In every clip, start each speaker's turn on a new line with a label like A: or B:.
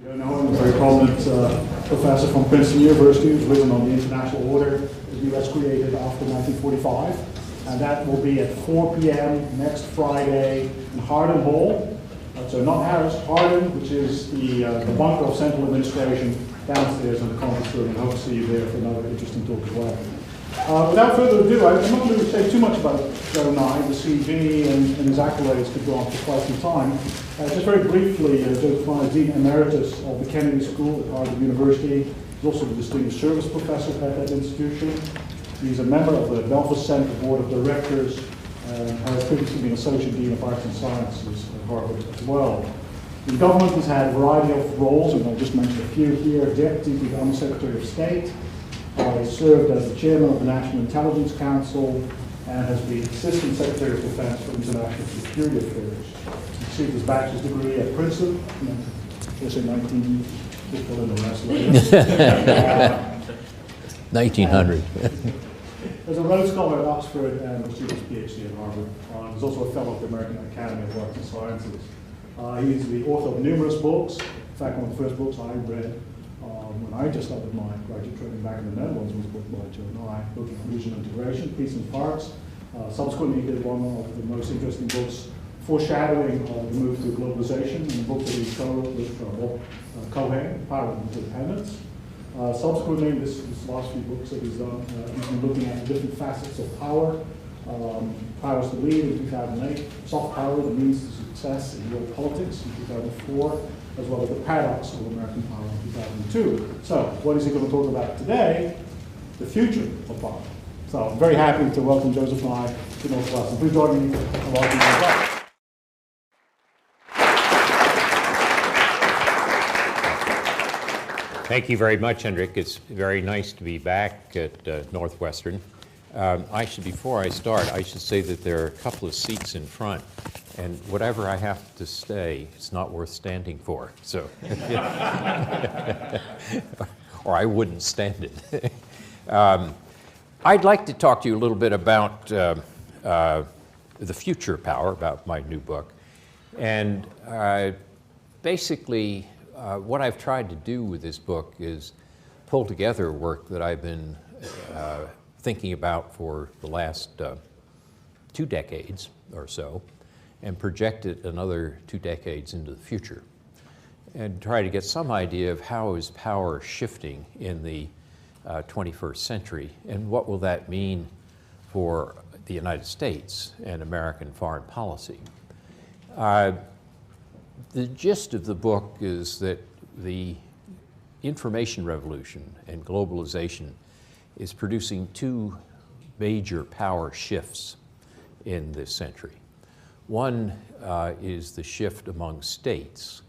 A: You know him, a very prominent professor from Princeton University who's written on the international order that the US created after 1945. And that will be at 4 p.m. next Friday in Hardin Hall. So not Harris, Hardin, which is the bunker of central administration downstairs in the conference room, and hope to see you there for another interesting talk as well. Without further ado, I'm not going to say too much about Joe Nye, the CV, and his accolades could go on for quite some time. Just very briefly, Joseph Nye is Dean Emeritus of the Kennedy School at Harvard University. He's also the Distinguished Service Professor at that institution. He's a member of the Belfast Center Board of Directors and has previously been Associate Dean of Arts and Sciences at Harvard as well. In government, he's had a variety of roles, and I'll just mention a few here. Deputy to the Under Secretary of State. He served as the chairman of the National Intelligence Council and has been Assistant Secretary of Defense for International Security Affairs. He received his bachelor's degree at Princeton, just in 19, just put in the rest later.
B: 1900.
A: There's a Rhodes Scholar at Oxford and received his PhD at Harvard. He's also a fellow of the American Academy of Arts and Sciences. He's the author of numerous books. In fact, one of the first books I read when I just started my graduate training back in the Netherlands was a book by Joe Nye, looking at regional integration, peace and parts. Subsequently, he did one of the most interesting books foreshadowing the move to globalization, and the book that he co-wrote with Cohen, Power and Independence. Subsequently, this last few books that he's done, he's been looking at the different facets of power. Powers to Lead in 2008, Soft Power, the Means to Success in World Politics in 2004, as well as The Paradox of American Power in 2002. So, what is he going to talk about today? The future of power. So, I'm very happy to welcome Joseph Nye to Northwestern. Please join me in welcoming as well.
B: Thank you very much, Hendrik. It's very nice to be back at Northwestern. Before I start, I should say that there are a couple of seats in front, and whatever I have to say, it's not worth standing for. So, or I wouldn't stand it. I'd like to talk to you a little bit about the future of power, about my new book, and basically, what I've tried to do with this book is pull together work that I've been thinking about for the last 2 decades or so, and project it another 2 decades into the future, and try to get some idea of how is power shifting in the 21st century, and what will that mean for the United States and American foreign policy. The gist of the book is that the information revolution and globalization is producing 2 major power shifts in this century. One is the shift among states,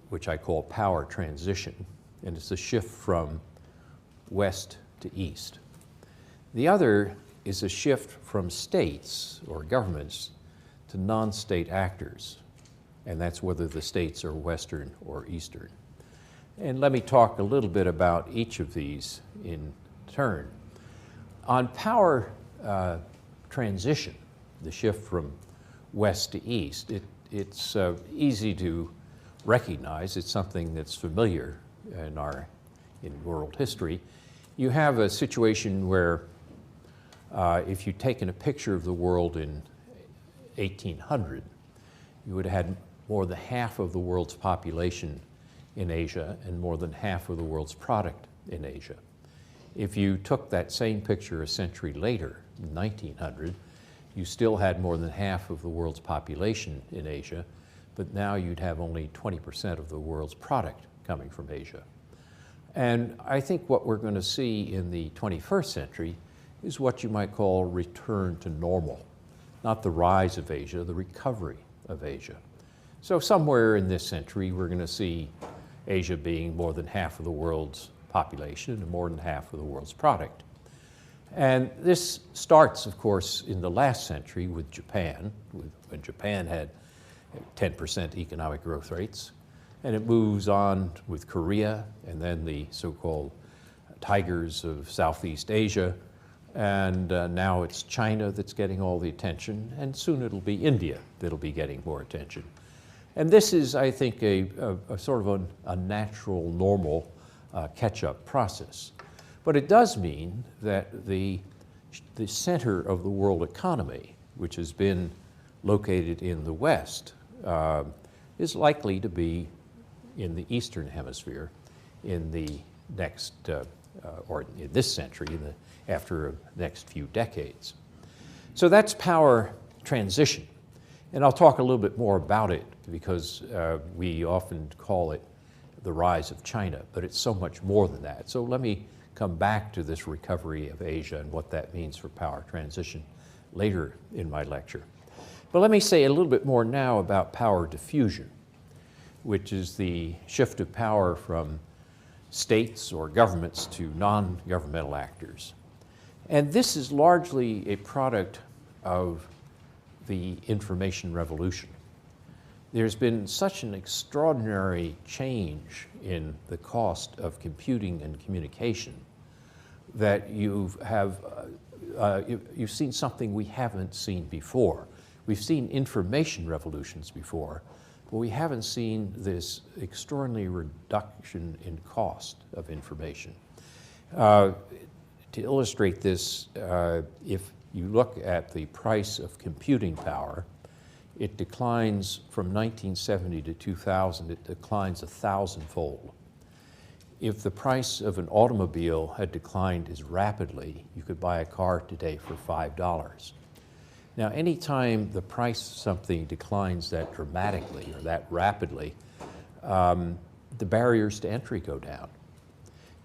B: which I call power transition, and it's a shift from west to east. The other is a shift from states or governments to non-state actors, and that's whether the states are Western or Eastern. And let me talk a little bit about each of these in turn. On power transition, the shift from west to east, it's easy to recognize. It's something that's familiar in world history. You have a situation where if you'd taken a picture of the world in 1800, you would have had more than half of the world's population in Asia and more than half of the world's product in Asia. If you took that same picture a century later, in 1900, you still had more than half of the world's population in Asia, but now you'd have only 20% of the world's product coming from Asia. And I think what we're going to see in the 21st century is what you might call return to normal. Not the rise of Asia, the recovery of Asia. So somewhere in this century, we're going to see Asia being more than half of the world's population and more than half of the world's product. And this starts, of course, in the last century with Japan, when Japan had 10% economic growth rates. And it moves on with Korea, and then the so-called tigers of Southeast Asia. And now it's China that's getting all the attention, and soon it'll be India that'll be getting more attention. And this is, I think, a sort of a natural, normal catch-up process. But it does mean that the center of the world economy, which has been located in the West, is likely to be in the Eastern Hemisphere in the next, or in this century, after the next few decades. So that's power transition. And I'll talk a little bit more about it because we often call it the rise of China, but it's so much more than that. So let me come back to this recovery of Asia and what that means for power transition later in my lecture. But let me say a little bit more now about power diffusion, which is the shift of power from states or governments to non-governmental actors. And this is largely a product of the information revolution. There's been such an extraordinary change in the cost of computing and communication that you've seen something we haven't seen before. We've seen information revolutions before, but we haven't seen this extraordinary reduction in cost of information. To illustrate this, if you look at the price of computing power, it declines from 1970 to 2000, it declines 1,000-fold. If the price of an automobile had declined as rapidly, you could buy a car today for $5. Now, anytime the price of something declines that dramatically or that rapidly, the barriers to entry go down.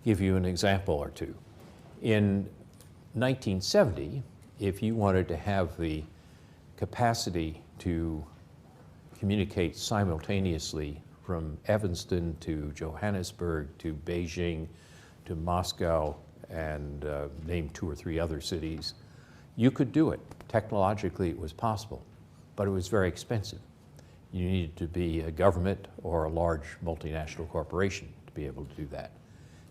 B: Give you an example or two. In 1970, if you wanted to have the capacity to communicate simultaneously from Evanston to Johannesburg to Beijing to Moscow and name 2 or 3 other cities, you could do it. Technologically, it was possible, but it was very expensive. You needed to be a government or a large multinational corporation to be able to do that.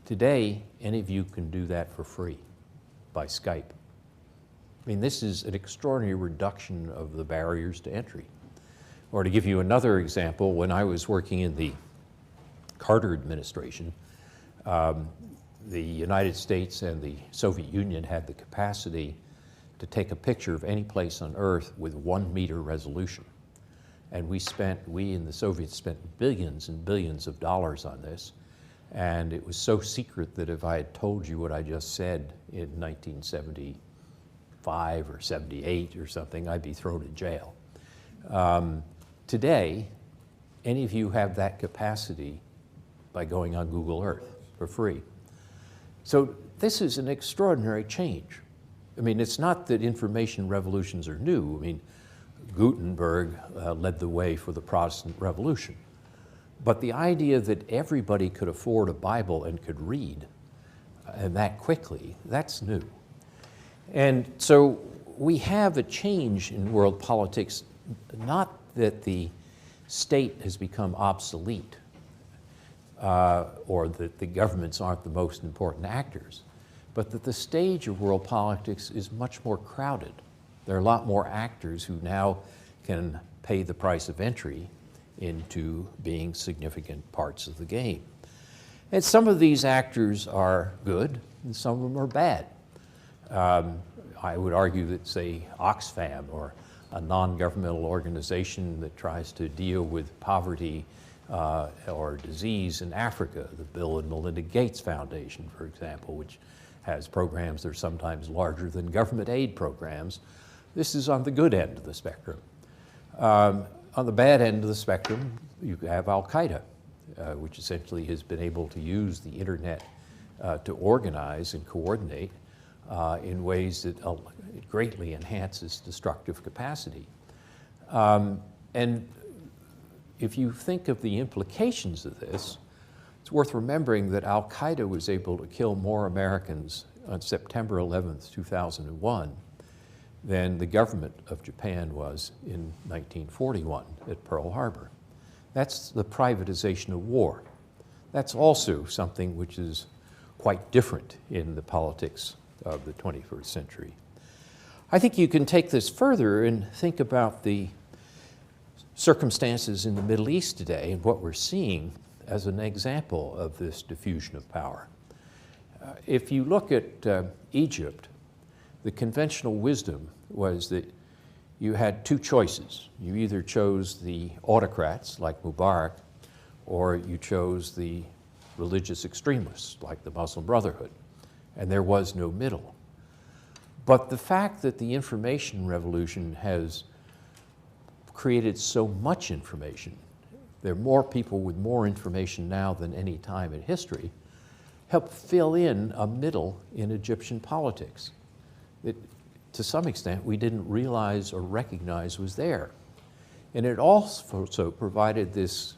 B: Today, any of you can do that for free by Skype. I mean, this is an extraordinary reduction of the barriers to entry. Or to give you another example, when I was working in the Carter administration, the United States and the Soviet Union had the capacity to take a picture of any place on Earth with 1 meter resolution. And we in the Soviets spent billions and billions of dollars on this. And it was so secret that if I had told you what I just said in 1975 or 78 or something, I'd be thrown in jail. Today, any of you have that capacity by going on Google Earth for free. So this is an extraordinary change. I mean, it's not that information revolutions are new. I mean, Gutenberg led the way for the Protestant Revolution. But the idea that everybody could afford a Bible and could read, and that quickly, that's new. And so we have a change in world politics, not that the state has become obsolete or that the governments aren't the most important actors, but that the stage of world politics is much more crowded. There are a lot more actors who now can pay the price of entry into being significant parts of the game. And some of these actors are good and some of them are bad. I would argue that, say, Oxfam, or a non-governmental organization that tries to deal with poverty or disease in Africa, the Bill and Melinda Gates Foundation, for example, which has programs that are sometimes larger than government aid programs. This is on the good end of the spectrum. On the bad end of the spectrum, you have Al-Qaeda, which essentially has been able to use the internet to organize and coordinate in ways that it greatly enhances destructive capacity. And if you think of the implications of this, it's worth remembering that Al-Qaeda was able to kill more Americans on September 11th, 2001 than the government of Japan was in 1941 at Pearl Harbor. That's the privatization of war. That's also something which is quite different in the politics of the 21st century. I think you can take this further and think about the circumstances in the Middle East today and what we're seeing as an example of this diffusion of power. If you look at Egypt, the conventional wisdom was that you had two choices. You either chose the autocrats like Mubarak, or you chose the religious extremists like the Muslim Brotherhood, and there was no middle. But the fact that the information revolution has created so much information, there are more people with more information now than any time in history, helped fill in a middle in Egyptian politics that, to some extent, we didn't realize or recognize was there. And it also provided this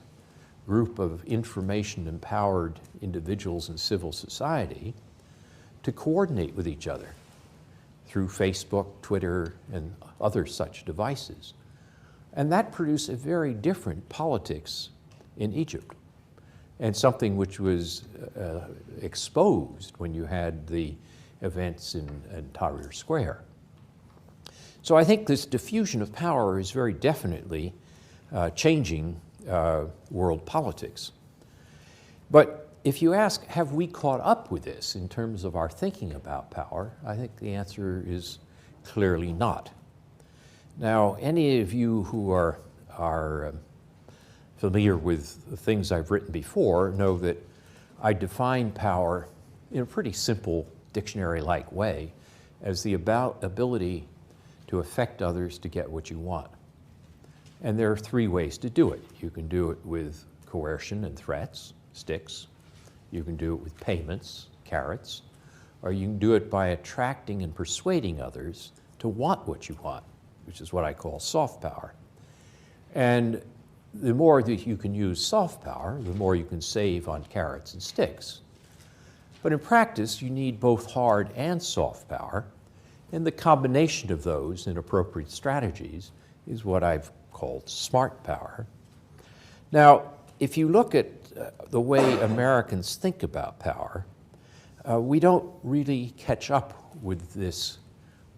B: group of information-empowered individuals in civil society to coordinate with each other through Facebook, Twitter, and other such devices. And that produced a very different politics in Egypt, and something which was exposed when you had the events in Tahrir Square. So I think this diffusion of power is very definitely changing world politics. But if you ask, have we caught up with this in terms of our thinking about power, I think the answer is clearly not. Now, any of you who are familiar with the things I've written before know that I define power in a pretty simple dictionary-like way as the ability to affect others to get what you want. And there are three ways to do it. You can do it with coercion and threats, sticks. You can do it with payments, carrots. Or you can do it by attracting and persuading others to want what you want, which is what I call soft power. And the more that you can use soft power, the more you can save on carrots and sticks. But in practice, you need both hard and soft power, and the combination of those in appropriate strategies is what I've called smart power. Now, if you look at the way Americans think about power, we don't really catch up with this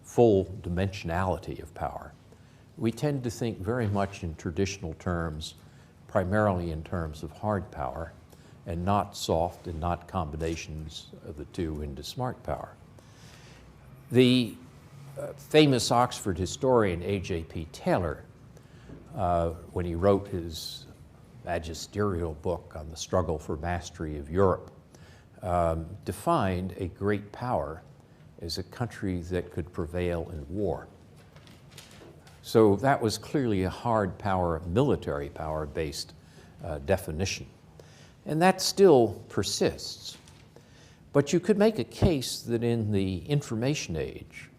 B: full dimensionality of power. We tend to think very much in traditional terms, primarily in terms of hard power, and not soft and not combinations of the two into smart power. The famous Oxford historian A.J.P. Taylor, when he wrote his magisterial book on the struggle for mastery of Europe, defined a great power as a country that could prevail in war. So that was clearly a hard power, military power-based definition. And that still persists. But you could make a case that in the information age,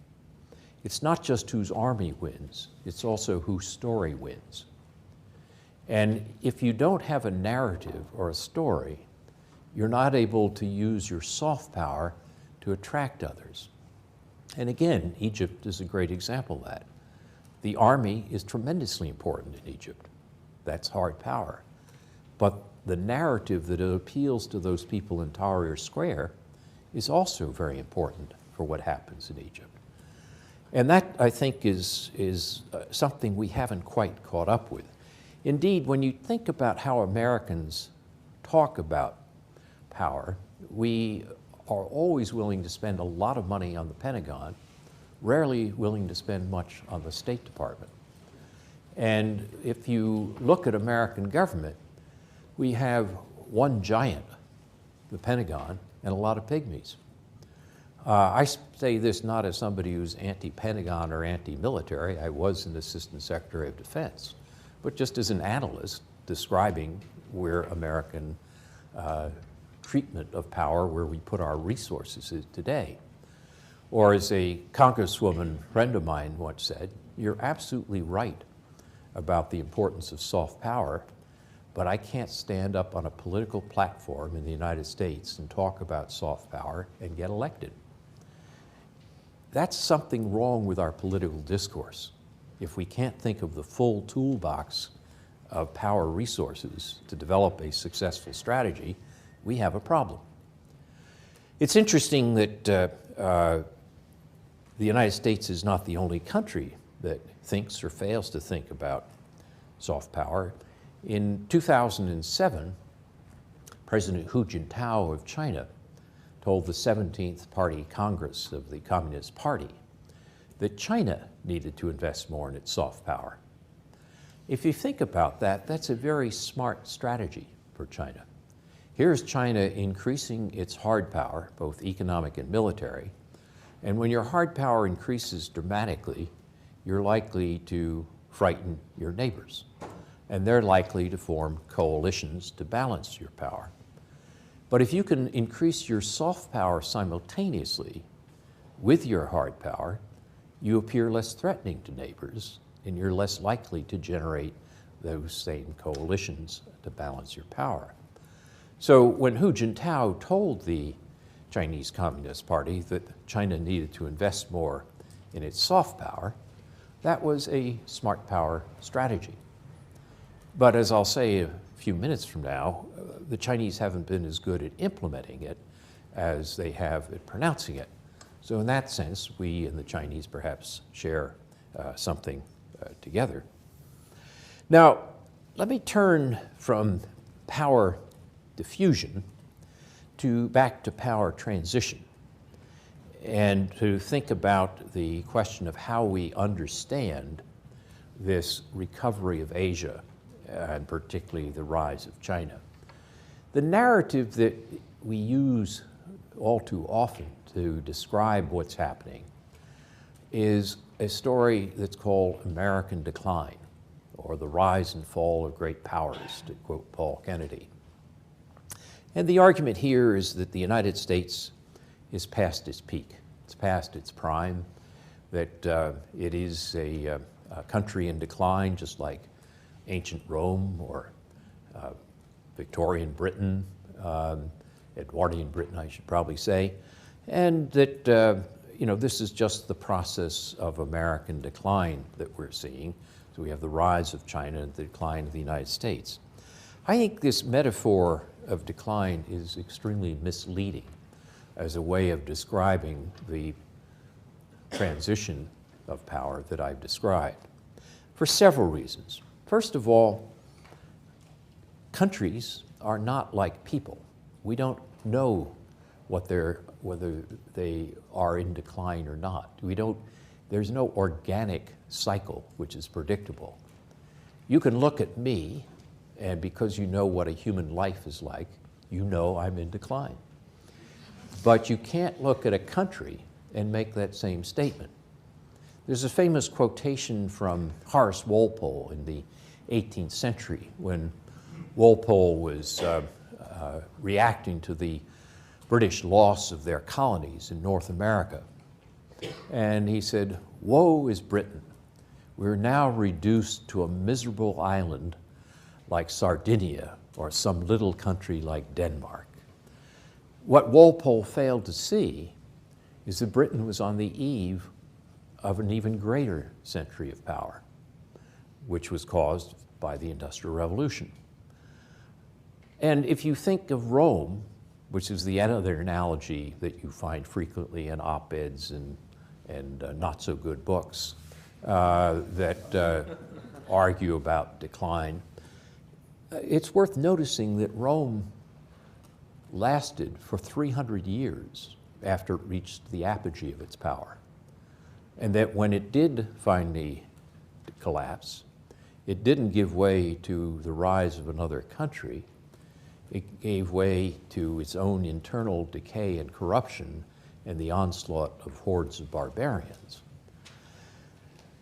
B: it's not just whose army wins, it's also whose story wins. And if you don't have a narrative or a story, you're not able to use your soft power to attract others. And again, Egypt is a great example of that. The army is tremendously important in Egypt. That's hard power. But the narrative that appeals to those people in Tahrir Square is also very important for what happens in Egypt. And that, I think, is something we haven't quite caught up with. Indeed, when you think about how Americans talk about power, we are always willing to spend a lot of money on the Pentagon, rarely willing to spend much on the State Department. And if you look at American government, we have one giant, the Pentagon, and a lot of pygmies. I say this not as somebody who's anti-Pentagon or anti-military. I was an Assistant Secretary of Defense, but just as an analyst describing where American treatment of power, where we put our resources is today. Or as a congresswoman friend of mine once said, you're absolutely right about the importance of soft power, but I can't stand up on a political platform in the United States and talk about soft power and get elected. That's something wrong with our political discourse. If we can't think of the full toolbox of power resources to develop a successful strategy, we have a problem. It's interesting that the United States is not the only country that thinks or fails to think about soft power. In 2007, President Hu Jintao of China told the 17th Party Congress of the Communist Party that China needed to invest more in its soft power. If you think about that, that's a very smart strategy for China. Here's China increasing its hard power, both economic and military, and when your hard power increases dramatically, you're likely to frighten your neighbors, and they're likely to form coalitions to balance your power. But if you can increase your soft power simultaneously with your hard power, you appear less threatening to neighbors, and you're less likely to generate those same coalitions to balance your power. So when Hu Jintao told the Chinese Communist Party that China needed to invest more in its soft power, that was a smart power strategy. But as I'll say a few minutes from now, the Chinese haven't been as good at implementing it as they have at pronouncing it. So in that sense, we and the Chinese perhaps share something together. Now, let me turn from power diffusion back to power transition, and to think about the question of how we understand this recovery of Asia, and particularly the rise of China. The narrative that we use all too often to describe what's happening is a story that's called American decline, or the rise and fall of great powers, to quote Paul Kennedy. And the argument here is that the United States is past its peak. It's past its prime, that it is a country in decline, just like ancient Rome or Victorian Britain, Edwardian Britain, I should probably say, and that this is just the process of American decline that we're seeing. So we have the rise of China and the decline of the United States. I think this metaphor of decline is extremely misleading as a way of describing the transition of power that I've described, for several reasons. First of all, countries are not like people. We don't know whether they are in decline or not. There's no organic cycle which is predictable. You can look at me, and because you know what a human life is like, you know I'm in decline. But you can't look at a country and make that same statement. There's a famous quotation from Horace Walpole in the 18th century when Walpole was reacting to the British loss of their colonies in North America. And he said, "Woe is Britain. We're now reduced to a miserable island like Sardinia or some little country like Denmark." What Walpole failed to see is that Britain was on the eve of an even greater century of power, which was caused by the Industrial Revolution. And if you think of Rome, which is the other analogy that you find frequently in op-eds and not so good books that argue about decline, it's worth noticing that Rome lasted for 300 years after it reached the apogee of its power. And that when it did finally collapse, it didn't give way to the rise of another country. It gave way to its own internal decay and corruption and the onslaught of hordes of barbarians.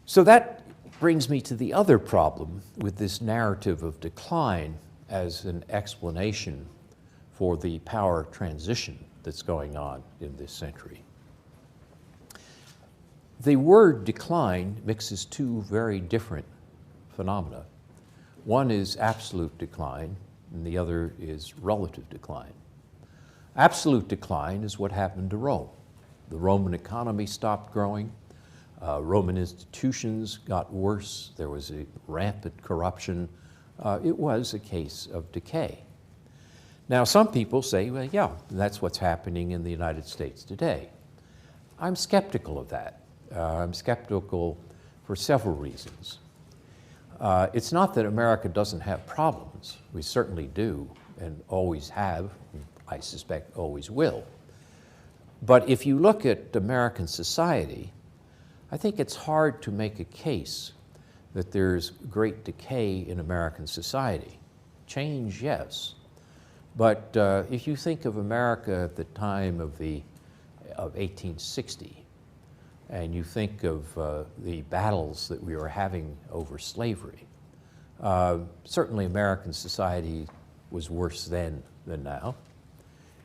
B: So that brings me to the other problem with this narrative of decline as an explanation for the power transition that's going on in this century. The word decline mixes two very different phenomena. One is absolute decline, and the other is relative decline. Absolute decline is what happened to Rome. The Roman economy stopped growing. Roman institutions got worse. There was a rampant corruption. It was a case of decay. Now, some people say, well, yeah, that's what's happening in the United States today. I'm skeptical of that. I'm skeptical for several reasons. It's not that America doesn't have problems. We certainly do, and always have, and I suspect always will. But if you look at American society, I think it's hard to make a case that there's great decay in American society. Change, yes. But if you think of America at the time of 1860, and you think of the battles that we were having over slavery, certainly American society was worse then than now.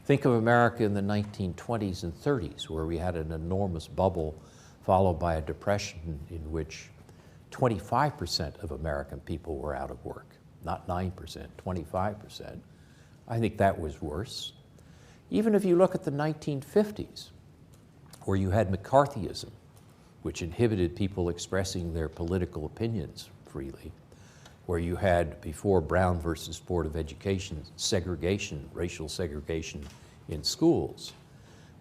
B: Think of America in the 1920s and 30s, where we had an enormous bubble followed by a depression in which 25% of American people were out of work, not 9%, 25%. I think that was worse. Even if you look at the 1950s, where you had McCarthyism, which inhibited people expressing their political opinions freely, where you had, before Brown versus Board of Education, segregation, racial segregation in schools,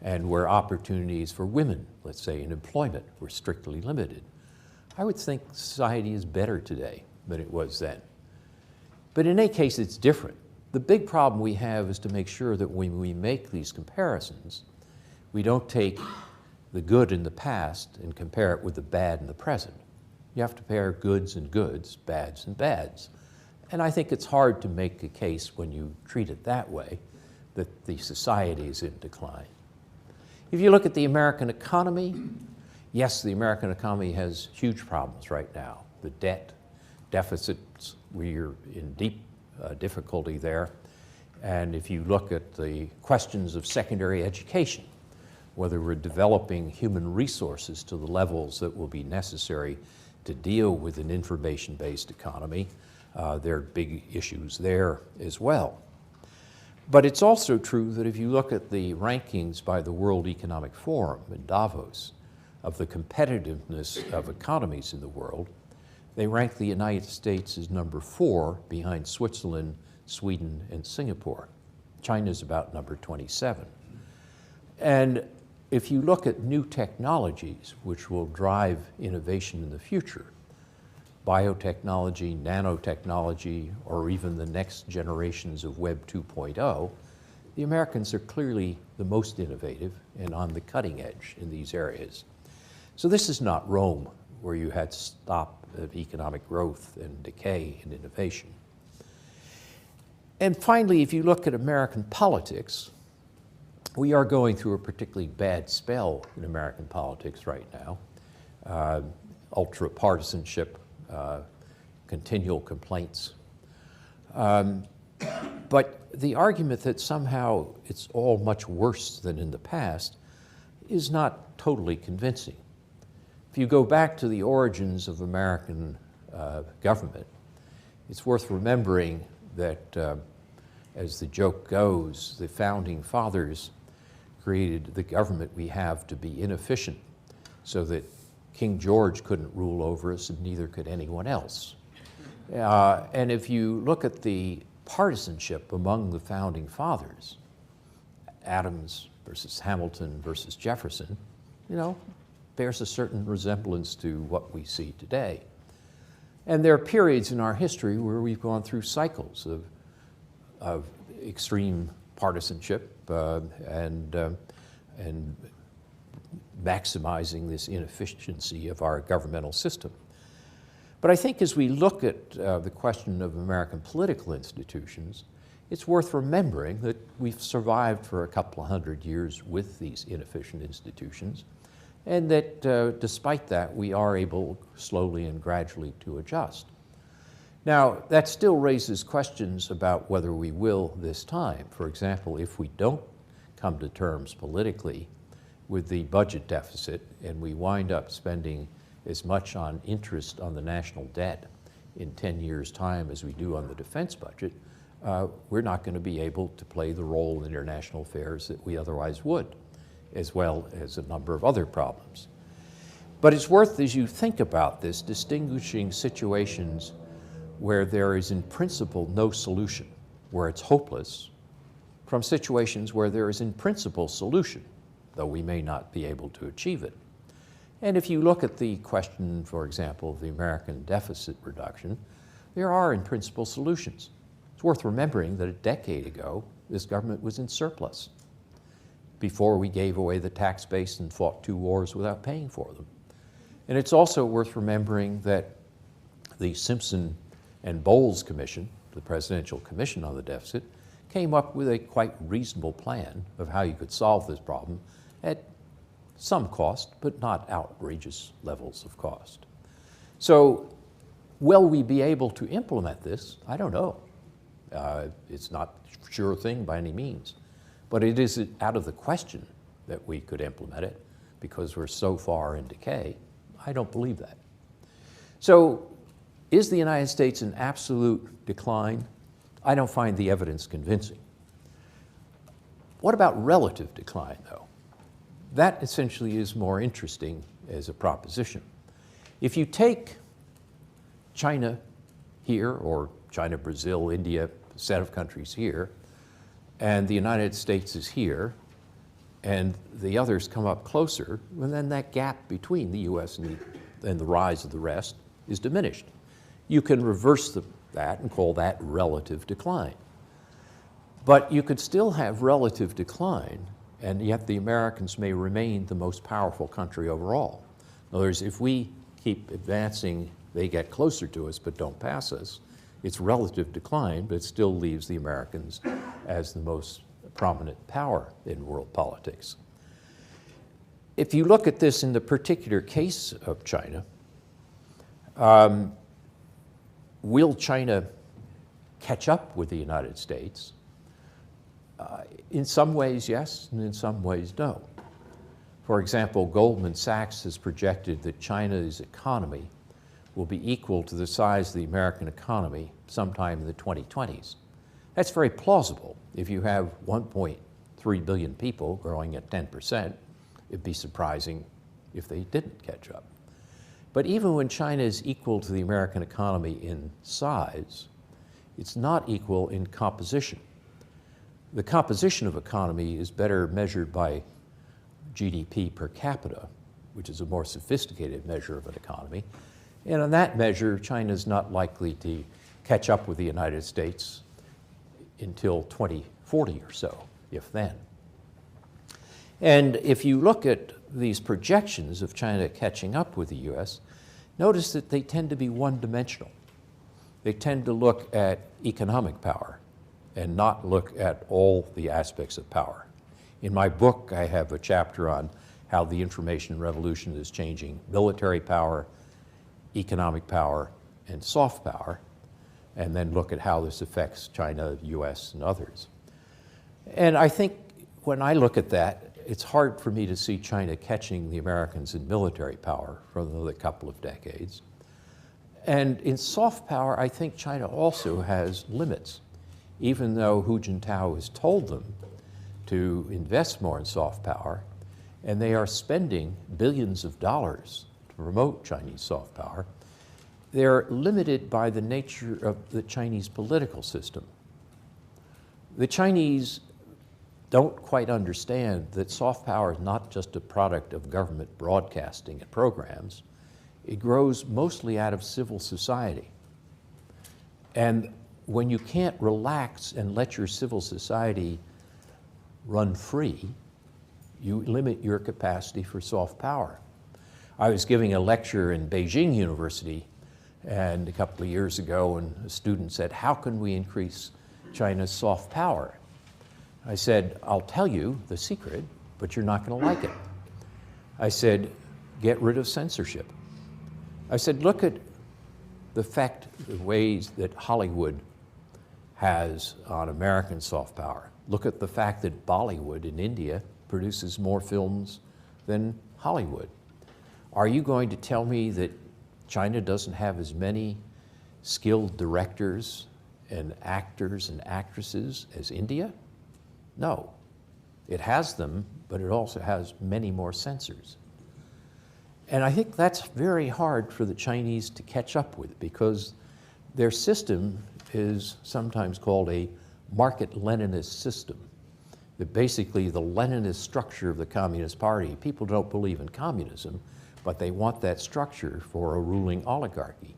B: and where opportunities for women, let's say in employment, were strictly limited. I would think society is better today than it was then. But in any case, it's different. The big problem we have is to make sure that when we make these comparisons, we don't take the good in the past and compare it with the bad in the present. You have to compare goods and goods, bads and bads. And I think it's hard to make a case when you treat it that way that the society is in decline. If you look at the American economy, yes, the American economy has huge problems right now. The debt, deficits, we're in deep difficulty there. And if you look at the questions of secondary education, whether we're developing human resources to the levels that will be necessary to deal with an information-based economy, there are big issues there as well. But it's also true that if you look at the rankings by the World Economic Forum in Davos of the competitiveness of economies in the world, they rank the United States as number 4 behind Switzerland, Sweden, and Singapore. China's about number 27. And if you look at new technologies which will drive innovation in the future, biotechnology, nanotechnology, or even the next generations of Web 2.0, the Americans are clearly the most innovative and on the cutting edge in these areas. So this is not Rome, where you had stop of economic growth and decay and innovation. And finally, if you look at American politics, we are going through a particularly bad spell in American politics right now. Ultra-partisanship, continual complaints. But the argument that somehow it's all much worse than in the past is not totally convincing. If you go back to the origins of American government, it's worth remembering that, as the joke goes, the founding fathers created the government we have to be inefficient so that King George couldn't rule over us and neither could anyone else. And if you look at the partisanship among the founding fathers, Adams versus Hamilton versus Jefferson, bears a certain resemblance to what we see today. And there are periods in our history where we've gone through cycles of extreme partisanship and maximizing this inefficiency of our governmental system. But I think as we look at the question of American political institutions, it's worth remembering that we've survived for a couple of hundred years with these inefficient institutions, and that despite that, we are able slowly and gradually to adjust. Now, that still raises questions about whether we will this time. For example, if we don't come to terms politically with the budget deficit and we wind up spending as much on interest on the national debt in 10 years' time as we do on the defense budget, we're not going to be able to play the role in international affairs that we otherwise would, as well as a number of other problems. But it's worth, as you think about this, distinguishing situations where there is in principle no solution, where it's hopeless, from situations where there is in principle solution, though we may not be able to achieve it. And if you look at the question, for example, of the American deficit reduction, there are in principle solutions. It's worth remembering that a decade ago, this government was in surplus before we gave away the tax base and fought 2 wars without paying for them. And it's also worth remembering that the Simpson and Bowles Commission, the Presidential Commission on the Deficit, came up with a quite reasonable plan of how you could solve this problem at some cost, but not outrageous levels of cost. So will we be able to implement this? I don't know. It's not a sure thing by any means, but it is out of the question that we could implement it because we're so far in decay. I don't believe that. So is the United States in absolute decline? I don't find the evidence convincing. What about relative decline, though? That essentially is more interesting as a proposition. If you take China here, or China, Brazil, India, a set of countries here, and the United States is here, and the others come up closer, and then that gap between the US and the rise of the rest is diminished. You can reverse that and call that relative decline. But you could still have relative decline, and yet the Americans may remain the most powerful country overall. In other words, if we keep advancing, they get closer to us but don't pass us. It's relative decline, but it still leaves the Americans as the most prominent power in world politics. If you look at this in the particular case of China, will China catch up with the United States? In some ways, yes, and in some ways, no. For example, Goldman Sachs has projected that China's economy will be equal to the size of the American economy sometime in the 2020s. That's very plausible. If you have 1.3 billion people growing at 10%, it'd be surprising if they didn't catch up. But even when China is equal to the American economy in size, it's not equal in composition. The composition of economy is better measured by GDP per capita, which is a more sophisticated measure of an economy. And on that measure, China is not likely to catch up with the United States until 2040 or so, if then. And if you look at these projections of China catching up with the US, notice that they tend to be one-dimensional. They tend to look at economic power and not look at all the aspects of power. In my book, I have a chapter on how the information revolution is changing military power, economic power, and soft power, and then look at how this affects China, US, and others. And I think when I look at that, it's hard for me to see China catching the Americans in military power for another couple of decades. And in soft power, I think China also has limits. Even though Hu Jintao has told them to invest more in soft power, and they are spending billions of dollars to promote Chinese soft power, they're limited by the nature of the Chinese political system. The Chinese don't quite understand that soft power is not just a product of government broadcasting and programs. It grows mostly out of civil society. And when you can't relax and let your civil society run free, you limit your capacity for soft power. I was giving a lecture in Beijing University and a couple of years ago, and a student said, "How can we increase China's soft power?" I said, "I'll tell you the secret, but you're not going to like it." I said, "Get rid of censorship." I said, "Look at the ways that Hollywood has on American soft power. Look at the fact that Bollywood in India produces more films than Hollywood. Are you going to tell me that China doesn't have as many skilled directors and actors and actresses as India? No. It has them, but it also has many more censors. And I think that's very hard for the Chinese to catch up with because their system is sometimes called a market Leninist system. That basically the Leninist structure of the Communist Party, people don't believe in communism, but they want that structure for a ruling oligarchy.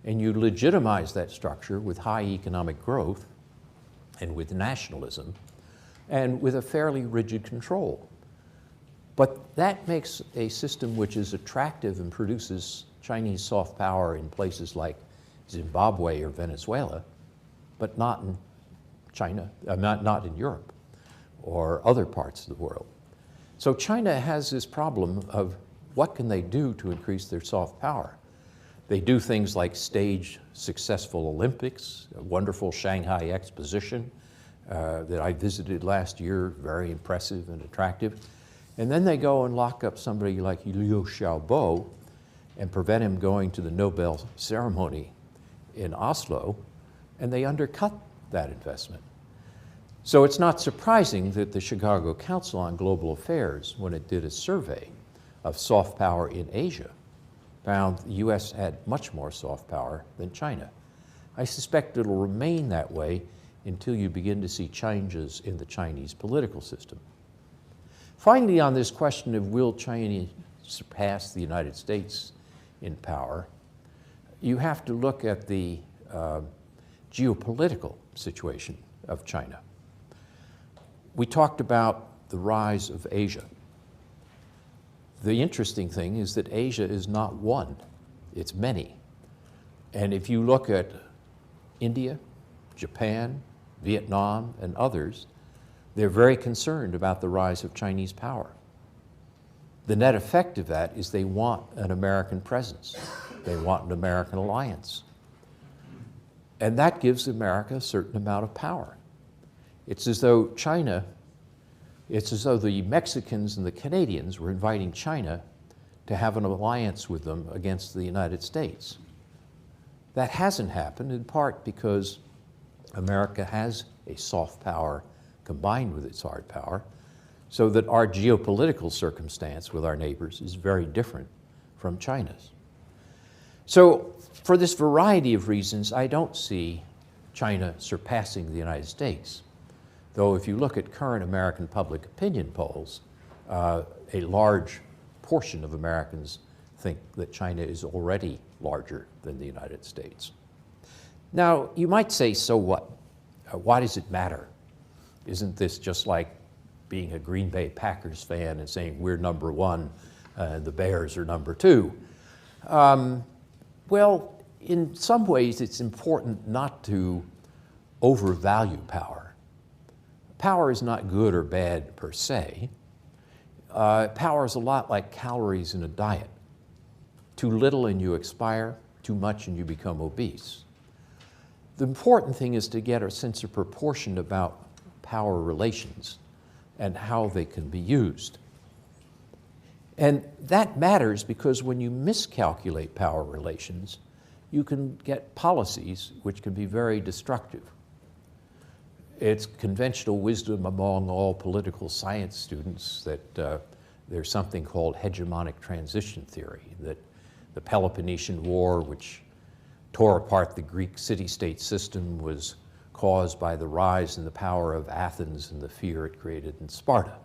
B: And you legitimize that structure with high economic growth and with nationalism and with a fairly rigid control. But that makes a system which is attractive and produces Chinese soft power in places like Zimbabwe or Venezuela, but not in China, not in Europe or other parts of the world. So China has this problem of what can they do to increase their soft power? They do things like stage successful Olympics, a wonderful Shanghai exposition that I visited last year, very impressive and attractive. And then they go and lock up somebody like Liu Xiaobo and prevent him going to the Nobel ceremony in Oslo, and they undercut that investment. So it's not surprising that the Chicago Council on Global Affairs, when it did a survey of soft power in Asia, found the US had much more soft power than China. I suspect it'll remain that way until you begin to see changes in the Chinese political system. Finally, on this question of will China surpass the United States in power, you have to look at the geopolitical situation of China. We talked about the rise of Asia. The interesting thing is that Asia is not one, it's many. And if you look at India, Japan, Vietnam, and others, they're very concerned about the rise of Chinese power. The net effect of that is they want an American presence. They want an American alliance. And that gives America a certain amount of power. It's as though the Mexicans and the Canadians were inviting China to have an alliance with them against the United States. That hasn't happened, in part because America has a soft power combined with its hard power, so that our geopolitical circumstance with our neighbors is very different from China's. So for this variety of reasons, I don't see China surpassing the United States. Though if you look at current American public opinion polls, a large portion of Americans think that China is already larger than the United States. Now, you might say, so what? Why does it matter? Isn't this just like being a Green Bay Packers fan and saying we're number one, the Bears are number two? Well, in some ways it's important not to overvalue power. Power is not good or bad per se. Power is a lot like calories in a diet. Too little and you expire, too much and you become obese. The important thing is to get a sense of proportion about power relations and how they can be used. And that matters because when you miscalculate power relations, you can get policies which can be very destructive. It's conventional wisdom among all political science students that there's something called hegemonic transition theory, that the Peloponnesian War, which tore apart the Greek city-state system, was caused by the rise in the power of Athens and the fear it created in Sparta.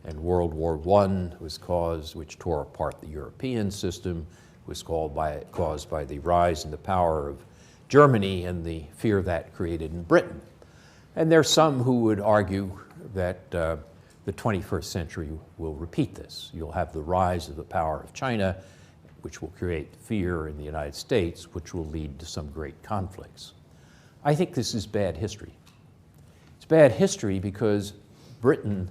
B: And World War I was caused, which tore apart the European system, was caused by the rise in the power of Germany and the fear that created in Britain. And there's some who would argue that the 21st century will repeat this. You'll have the rise of the power of China, which will create fear in the United States, which will lead to some great conflicts. I think this is bad history. It's bad history because Britain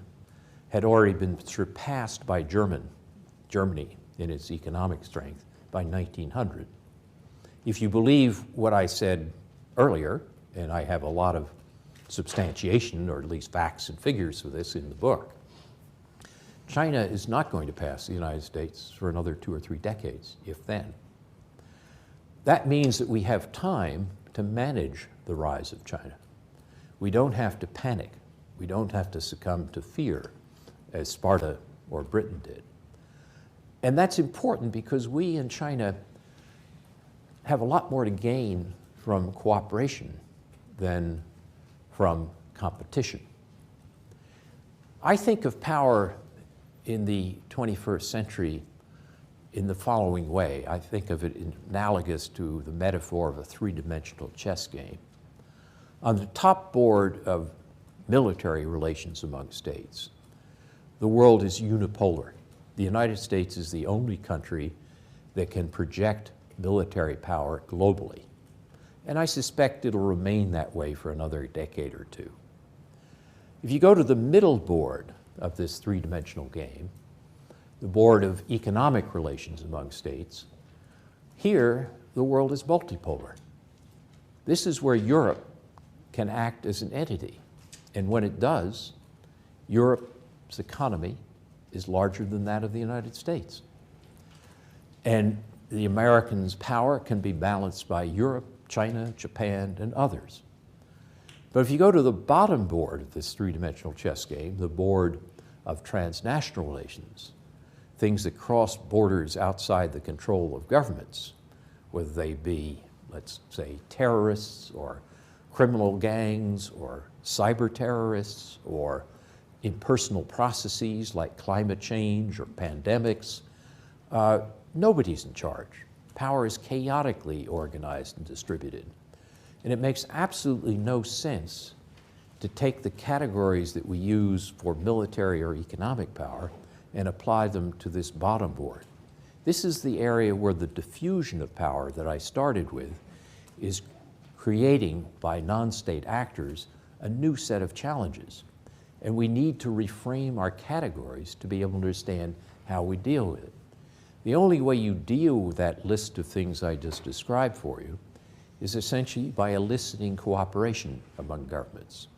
B: had already been surpassed by Germany in its economic strength by 1900. If you believe what I said earlier, and I have a lot of substantiation, or at least facts and figures for this in the book, China is not going to pass the United States for another 2 or 3 decades, if then. That means that we have time to manage the rise of China. We don't have to panic. We don't have to succumb to fear as Sparta or Britain did. And that's important because we in China have a lot more to gain from cooperation than from competition. I think of power in the 21st century in the following way. I think of it analogous to the metaphor of a three-dimensional chess game. On the top board of military relations among states, the world is unipolar. The United States is the only country that can project military power globally. And I suspect it'll remain that way for another decade or two. If you go to the middle board of this three-dimensional game, the board of economic relations among states, here the world is multipolar. This is where Europe can act as an entity. And when it does, Europe's economy is larger than that of the United States. And the Americans' power can be balanced by Europe, China, Japan, and others. But if you go to the bottom board of this three-dimensional chess game, the board of transnational relations, things that cross borders outside the control of governments, whether they be, let's say, terrorists or criminal gangs or cyber terrorists or impersonal processes like climate change or pandemics, nobody's in charge. Power is chaotically organized and distributed. And it makes absolutely no sense to take the categories that we use for military or economic power and apply them to this bottom board. This is the area where the diffusion of power that I started with is creating, by non-state actors, a new set of challenges. And we need to reframe our categories to be able to understand how we deal with it. The only way you deal with that list of things I just described for you is essentially by eliciting cooperation among governments.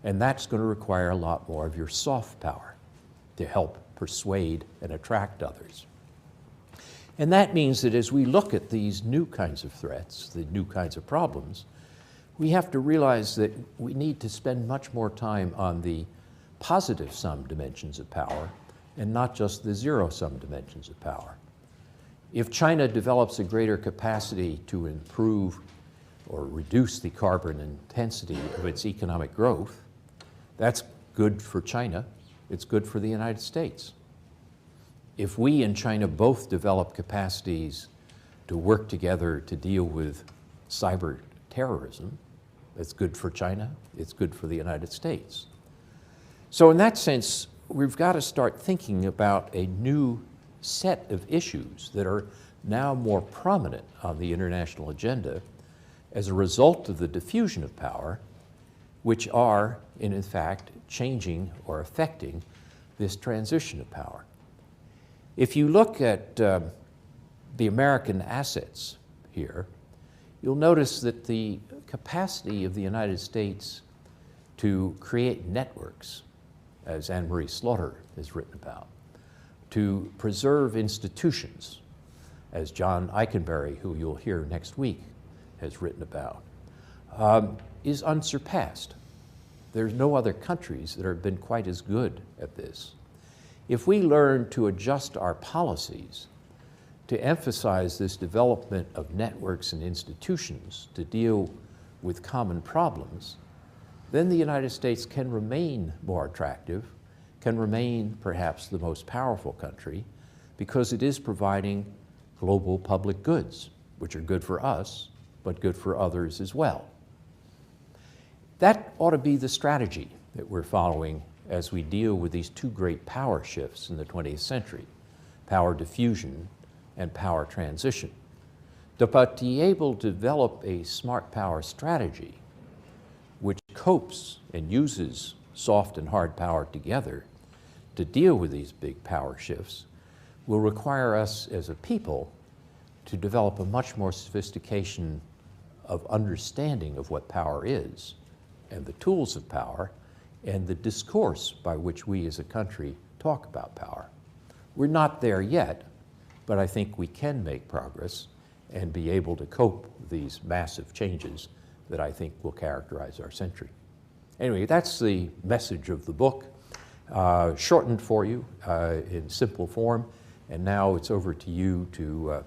B: And that's going to require a lot more of your soft power to help persuade and attract others. And that means that as we look at these new kinds of threats, the new kinds of problems, we have to realize that we need to spend much more time on the positive sum dimensions of power and not just the zero-sum dimensions of power. If China develops a greater capacity to improve or reduce the carbon intensity of its economic growth, that's good for China, it's good for the United States. If we and China both develop capacities to work together to deal with cyber terrorism, it's good for China, it's good for the United States. So in that sense, we've got to start thinking about a new set of issues that are now more prominent on the international agenda as a result of the diffusion of power, which are, in fact, changing or affecting this transition of power. If you look at the American assets here, you'll notice that the capacity of the United States to create networks, as Anne-Marie Slaughter has written about, to preserve institutions, as John Eikenberry, who you'll hear next week, has written about, is unsurpassed. There's no other countries that have been quite as good at this. If we learn to adjust our policies to emphasize this development of networks and institutions to deal with common problems, then the United States can remain more attractive, can remain perhaps the most powerful country, because it is providing global public goods, which are good for us, but good for others as well. That ought to be the strategy that we're following as we deal with these two great power shifts in the 20th century, power diffusion and power transition. But to be able to develop a smart power strategy which copes and uses soft and hard power together to deal with these big power shifts will require us as a people to develop a much more sophistication of understanding of what power is and the tools of power and the discourse by which we as a country talk about power. We're not there yet, but I think we can make progress and be able to cope with these massive changes that I think will characterize our century. Anyway, that's the message of the book, shortened for you in simple form, and now it's over to you to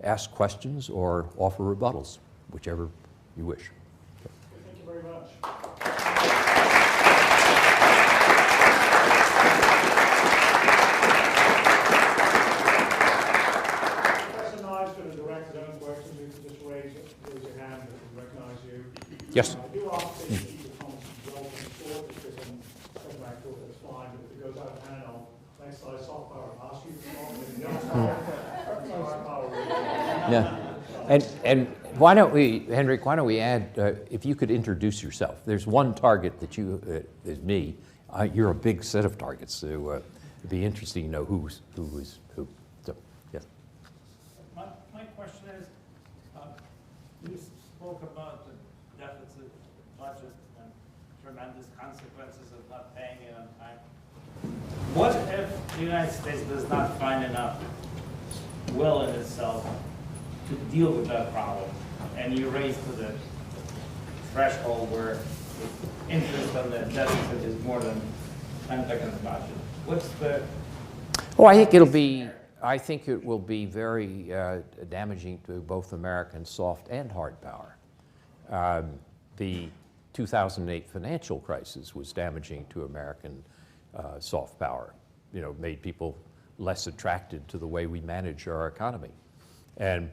B: ask questions or offer rebuttals, whichever you wish.
A: Thank you very much.
B: Yes.
A: I do often say that the comments relatively short, because I'm back to it, that's fine, but if it goes out, I don't know, next slide, soft power, ask you
B: Yeah. And why don't we, Henrik, why don't we add, if you could introduce yourself. There's one target that you, is me. You're a big set of targets, so it'd be interesting to know who is who. So, yes.
C: My question is, you spoke about the deficit budget and tremendous consequences of not paying it on time. What if the United States does not find enough will in itself to deal with that problem, and you raise to the threshold where the interest on the deficit is more than 10 seconds of budget? What's the...
B: Oh, I think it will be very damaging to both American soft and hard power. The 2008 financial crisis was damaging to American soft power. You know, made people less attracted to the way we manage our economy. And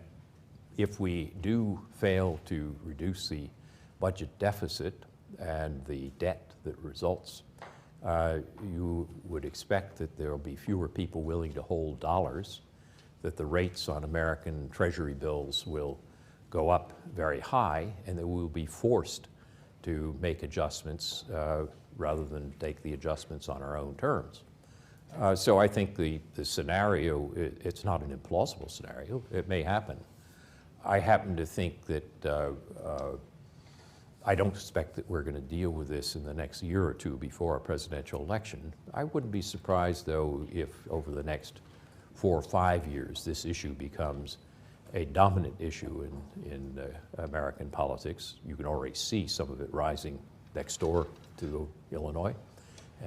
B: if we do fail to reduce the budget deficit and the debt that results, you would expect that there will be fewer people willing to hold dollars, that the rates on American Treasury bills will go up very high, and that we will be forced to make adjustments rather than take the adjustments on our own terms. So I think the scenario, it's not an implausible scenario. It may happen. I happen to think that I don't expect that we're going to deal with this in the next year or two before a presidential election. I wouldn't be surprised, though, if over the next 4 or 5 years this issue becomes a dominant issue in American politics. You can already see some of it rising next door to Illinois.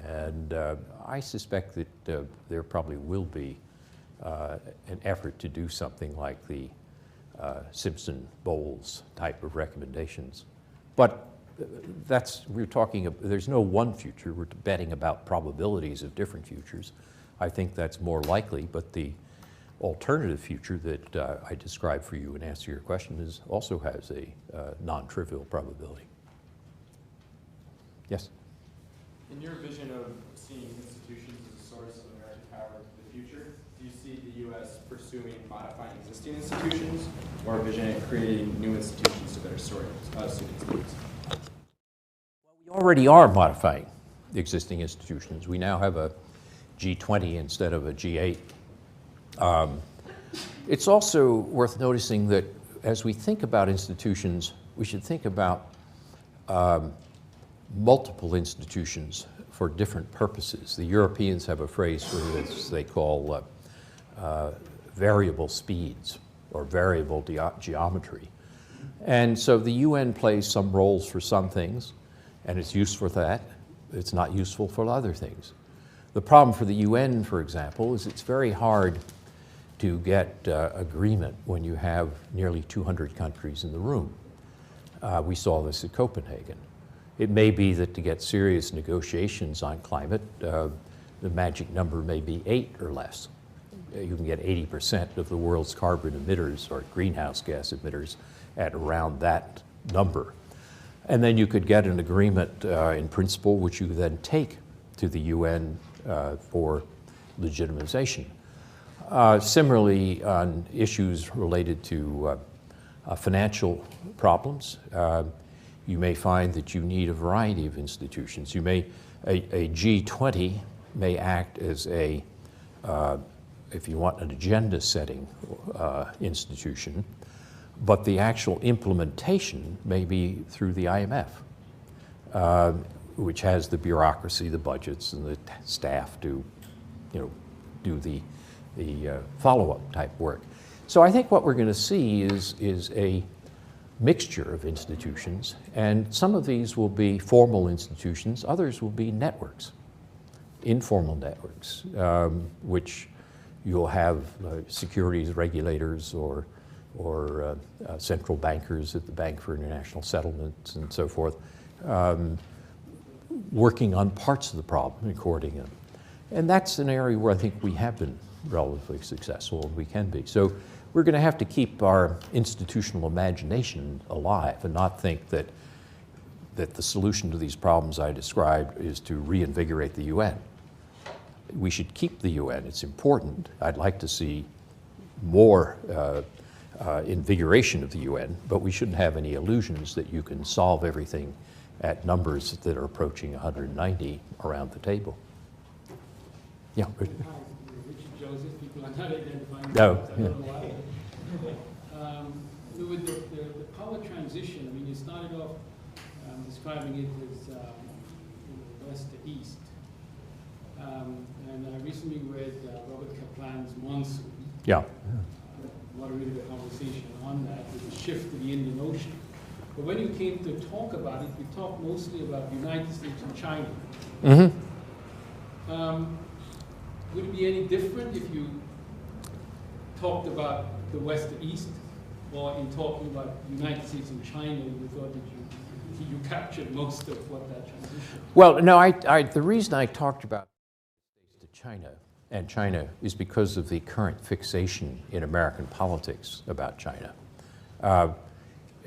B: And I suspect that there probably will be an effort to do something like the Simpson-Bowles type of recommendations. But we're talking, there's no one future. We're betting about probabilities of different futures. I think that's more likely, but the alternative future that I described for you in answer to your question also has a non-trivial probability. Yes?
D: In your vision of seeing institutions as a source of American power into the future, do you see the U.S. pursuing modifying existing institutions, or a vision of creating new institutions to better suit its needs?
B: Well, we already are modifying the existing institutions. We now have a G20 instead of a G8. It's also worth noticing that as we think about institutions, we should think about multiple institutions for different purposes. The Europeans have a phrase for this they call variable speeds or variable geometry. And so the UN plays some roles for some things, and it's useful for that. It's not useful for other things. The problem for the UN, for example, is it's very hard to get agreement when you have nearly 200 countries in the room. We saw this at Copenhagen. It may be that to get serious negotiations on climate, the magic number may be 8 or less. You can get 80% of the world's carbon emitters or greenhouse gas emitters at around that number. And then you could get an agreement in principle, which you then take to the UN for legitimization. Similarly, on issues related to financial problems, you may find that you need a variety of institutions. A G20 may act as a, if you want, an agenda-setting institution, but the actual implementation may be through the IMF, which has the bureaucracy, the budgets, and the staff to, do the follow-up type work. So I think what we're going to see is a mixture of institutions, and some of these will be formal institutions, others will be networks, informal networks, which you'll have securities regulators or central bankers at the Bank for International Settlements and so forth, working on parts of the problem and coordinating them. And that's an area where I think we have been relatively successful, and we can be. So we're going to have to keep our institutional imagination alive and not think that that the solution to these problems I described is to reinvigorate the UN. We should keep the UN. It's important. I'd like to see more invigoration of the UN, but we shouldn't have any illusions that you can solve everything at numbers that are approaching 190 around the table. Yeah.
E: Hi, Richard Joseph. People are not identifying.
B: No.
E: I don't know why. With the power transition, I mean, you started off describing it as west to east. And I recently read Robert Kaplan's Monsoon.
B: Yeah.
E: Moderated a conversation on that with a shift to the Indian Ocean. But when you came to talk about it, you talked mostly about the United States and China.
B: Mm-hmm.
E: Would it be any different if you talked about the west to east, or in talking about the United States and China, you thought that you captured most of what that transition?
B: Well, no, the reason I talked about China is because of the current fixation in American politics about China.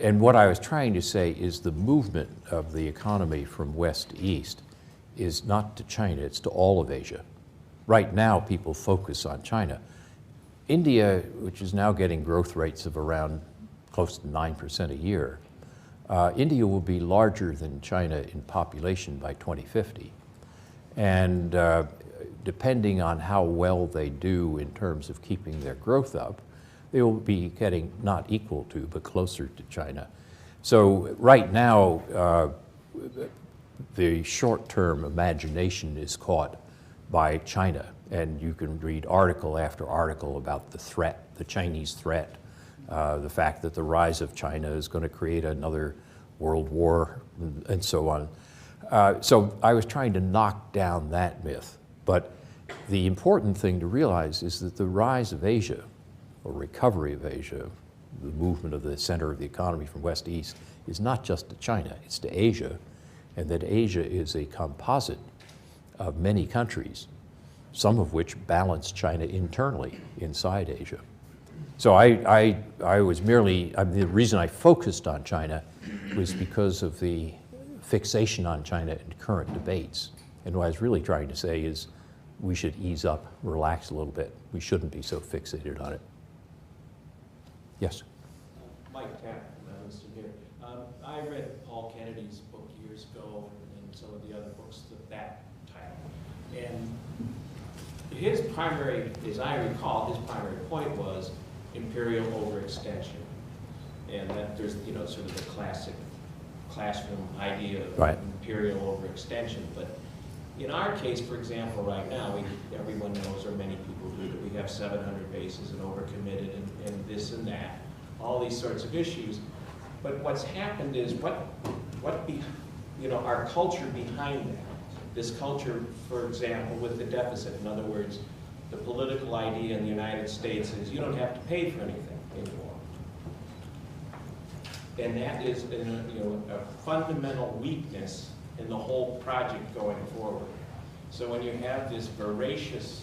B: And what I was trying to say is the movement of the economy from west to east is not to China, it's to all of Asia. Right now, people focus on China. India, which is now getting growth rates of around close to 9% a year, India will be larger than China in population by 2050. And depending on how well they do in terms of keeping their growth up, they will be getting not equal to, but closer to China. So right now, the short-term imagination is caught by China, and you can read article after article about the threat, the Chinese threat, the fact that the rise of China is going to create another world war, and so on. So I was trying to knock down that myth. But the important thing to realize is that the rise of Asia, or recovery of Asia, the movement of the center of the economy from west to east, is not just to China, it's to Asia, and that Asia is a composite of many countries, some of which balance China internally inside Asia. So I was merely, the reason I focused on China was because of the fixation on China in current debates. And what I was really trying to say is we should ease up, relax a little bit. We shouldn't be so fixated on it. Yes?
F: Mike Tapp, Leninist here. I read Paul Kennedy's book years ago and some of the other books of that title. And his primary, as I recall, his primary point was imperial overextension. And that there's, you know, sort of the classic classroom idea of
B: right.
F: Imperial overextension. But in our case, for example, right now, everyone knows, or many people do, that we have 700 bases and overcommitted and this and that, all these sorts of issues. But what's happened is our culture behind that. This culture, for example, with the deficit, in other words, the political idea in the United States is you don't have to pay for anything anymore. And that is a fundamental weakness in the whole project going forward. So when you have this voracious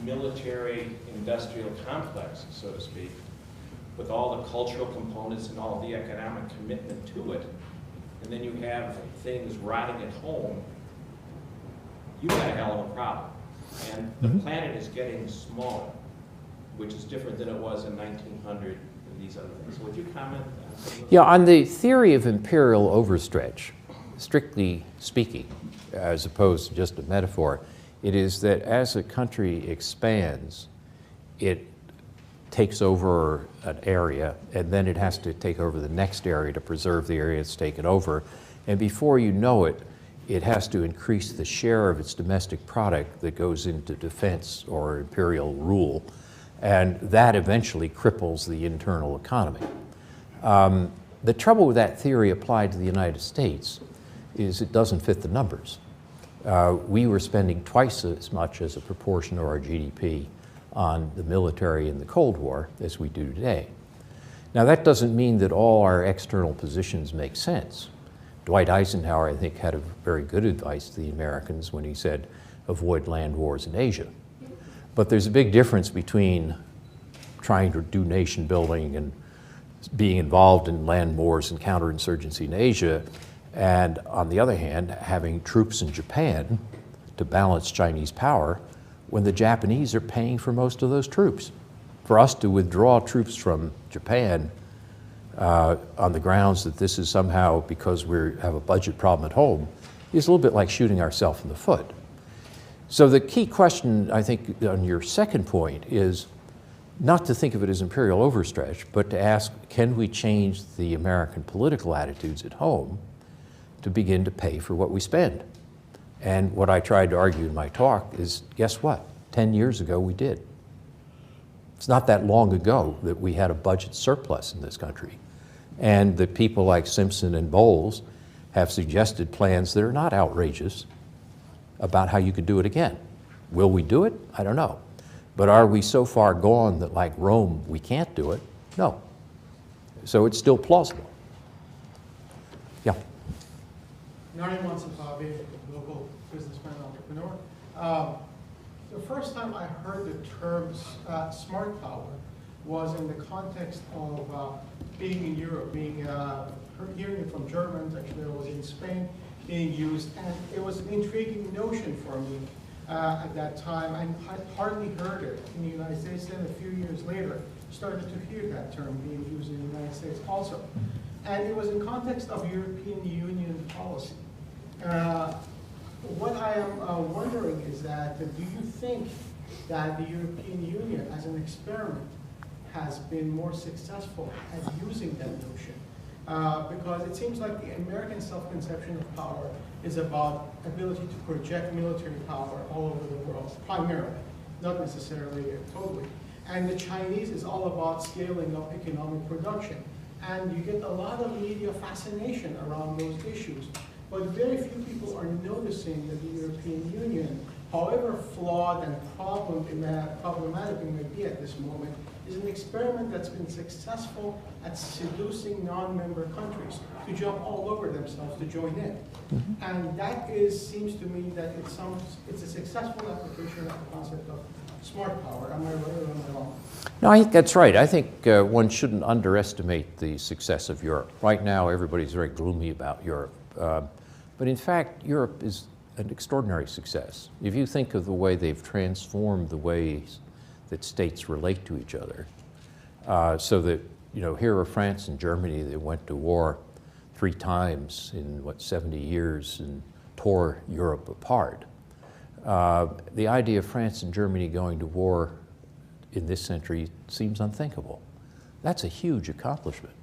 F: military industrial complex, so to speak, with all the cultural components and all the economic commitment to it, and then you have things rotting at home, you've got a hell of a problem. And the planet is getting smaller, which is different than it was in 1900 and these other things. So would you comment on some of those?
B: Yeah, on the theory of imperial overstretch, strictly speaking, as opposed to just a metaphor, it is that as a country expands, it takes over an area, and then it has to take over the next area to preserve the area it's taken over. And before you know it, it has to increase the share of its domestic product that goes into defense or imperial rule, and that eventually cripples the internal economy. The trouble with that theory applied to the United States is it doesn't fit the numbers. We were spending twice as much as a proportion of our GDP on the military in the Cold War as we do today. Now that doesn't mean that all our external positions make sense. Dwight Eisenhower, I think, had a very good advice to the Americans when he said, avoid land wars in Asia. But there's a big difference between trying to do nation building and being involved in land wars and counterinsurgency in Asia And on the other hand, having troops in Japan to balance Chinese power when the Japanese are paying for most of those troops. For us to withdraw troops from Japan on the grounds that this is somehow because we have a budget problem at home is a little bit like shooting ourselves in the foot. So the key question, I think, on your second point is not to think of it as imperial overstretch, but to ask, can we change the American political attitudes at home to begin to pay for what we spend? And what I tried to argue in my talk is, guess what? 10 years ago, we did. It's not that long ago that we had a budget surplus in this country. And that people like Simpson and Bowles have suggested plans that are not outrageous about how you could do it again. Will we do it? I don't know. But are we so far gone that, like Rome, we can't do it? No. So it's still plausible. Yeah.
G: Nari Mansapavi, local businessman and entrepreneur. The first time I heard the term smart power was in the context of being in Europe, hearing it from Germans. Actually, I was in Spain, being used, and it was an intriguing notion for me at that time. I had hardly heard it in the United States. Then a few years later, started to hear that term being used in the United States also. And it was in context of European Union policy. What I am wondering is that, do you think that the European Union as an experiment has been more successful at using that notion? Because it seems like the American self-conception of power is about ability to project military power all over the world, primarily, not necessarily totally. And the Chinese is all about scaling up economic production. And you get a lot of media fascination around those issues. But very few people are noticing that the European Union, however flawed and problematic it may be at this moment, is an experiment that's been successful at seducing non-member countries to jump all over themselves to join in. Mm-hmm. And that seems to me that it's a successful application of the concept of smart power. Am I right or am I wrong?
B: No, I think that's right. I think one shouldn't underestimate the success of Europe. Right now, everybody's very gloomy about Europe. But in fact, Europe is an extraordinary success. If you think of the way they've transformed the ways that states relate to each other, so that, here are France and Germany that went to war 3 times in, 70 years and tore Europe apart. The idea of France and Germany going to war in this century seems unthinkable. That's a huge accomplishment.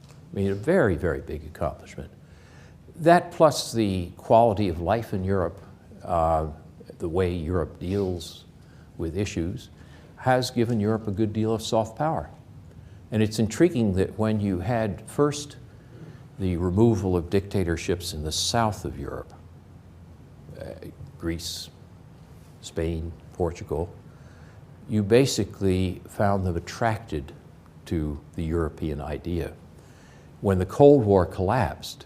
B: I mean, a very, very big accomplishment. That plus the quality of life in Europe, the way Europe deals with issues, has given Europe a good deal of soft power. And it's intriguing that when you had first the removal of dictatorships in the south of Europe, Greece, Spain, Portugal, you basically found them attracted to the European idea. When the Cold War collapsed,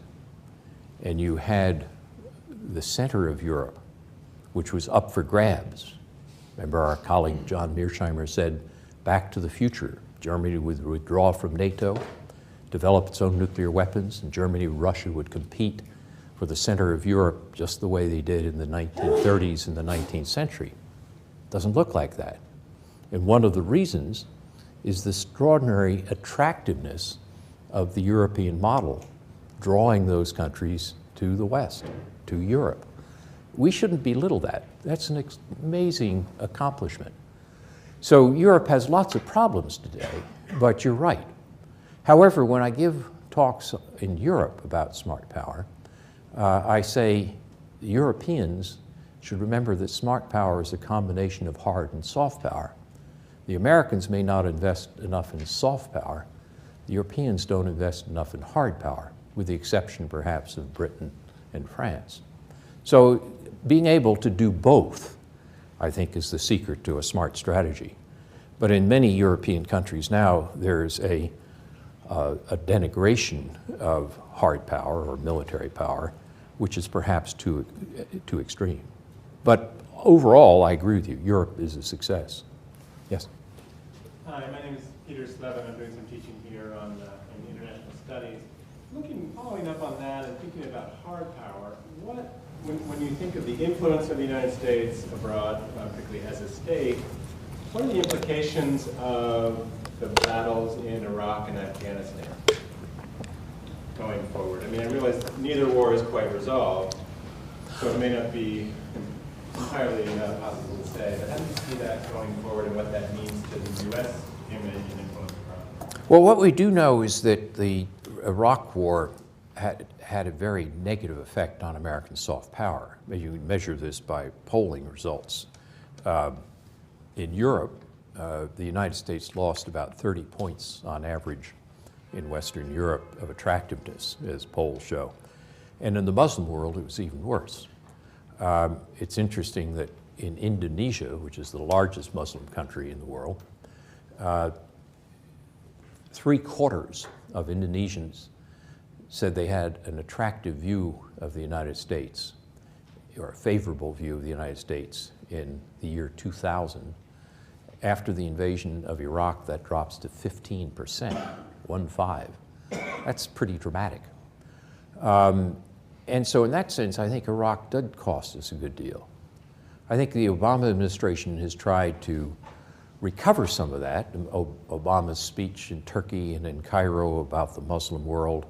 B: and you had the center of Europe, which was up for grabs. Remember our colleague John Mearsheimer said, back to the future. Germany would withdraw from NATO, develop its own nuclear weapons, and Germany and Russia would compete for the center of Europe just the way they did in the 1930s and the 19th century. Doesn't look like that. And one of the reasons is the extraordinary attractiveness of the European model, drawing those countries to the West, to Europe. We shouldn't belittle that. That's an amazing accomplishment. So Europe has lots of problems today, but you're right. However, when I give talks in Europe about smart power, I say the Europeans should remember that smart power is a combination of hard and soft power. The Americans may not invest enough in soft power. The Europeans don't invest enough in hard power, with the exception perhaps of Britain and France. So being able to do both, I think, is the secret to a smart strategy. But in many European countries now, there's a denigration of hard power or military power, which is perhaps too extreme. But overall, I agree with you, Europe is a success. Yes?
H: Hi, my name is Peter Slevin. I'm doing some teaching here on in international studies. Following up on that and thinking about hard hard power, when you think of the influence of the United States abroad, particularly as a state, what are the implications of the battles in Iraq and Afghanistan going forward? I mean, I realize neither war is quite resolved, so it may not be entirely possible to say, but how do you see that going forward and what that means to the U.S. image and influence abroad?
B: Well, what we do know is that the Iraq War had a very negative effect on American soft power. You measure this by polling results. In Europe, the United States lost about 30 points on average in Western Europe of attractiveness, as polls show. And in the Muslim world, it was even worse. It's interesting that in Indonesia, which is the largest Muslim country in the world, 3/4 of Indonesians said they had an attractive view of the United States, or a favorable view of the United States in the year 2000. After the invasion of Iraq, that drops to 15%, 1-5. That's pretty dramatic. And so in that sense, I think Iraq did cost us a good deal. I think the Obama administration has tried to recover some of that. Obama's speech in Turkey and in Cairo about the Muslim world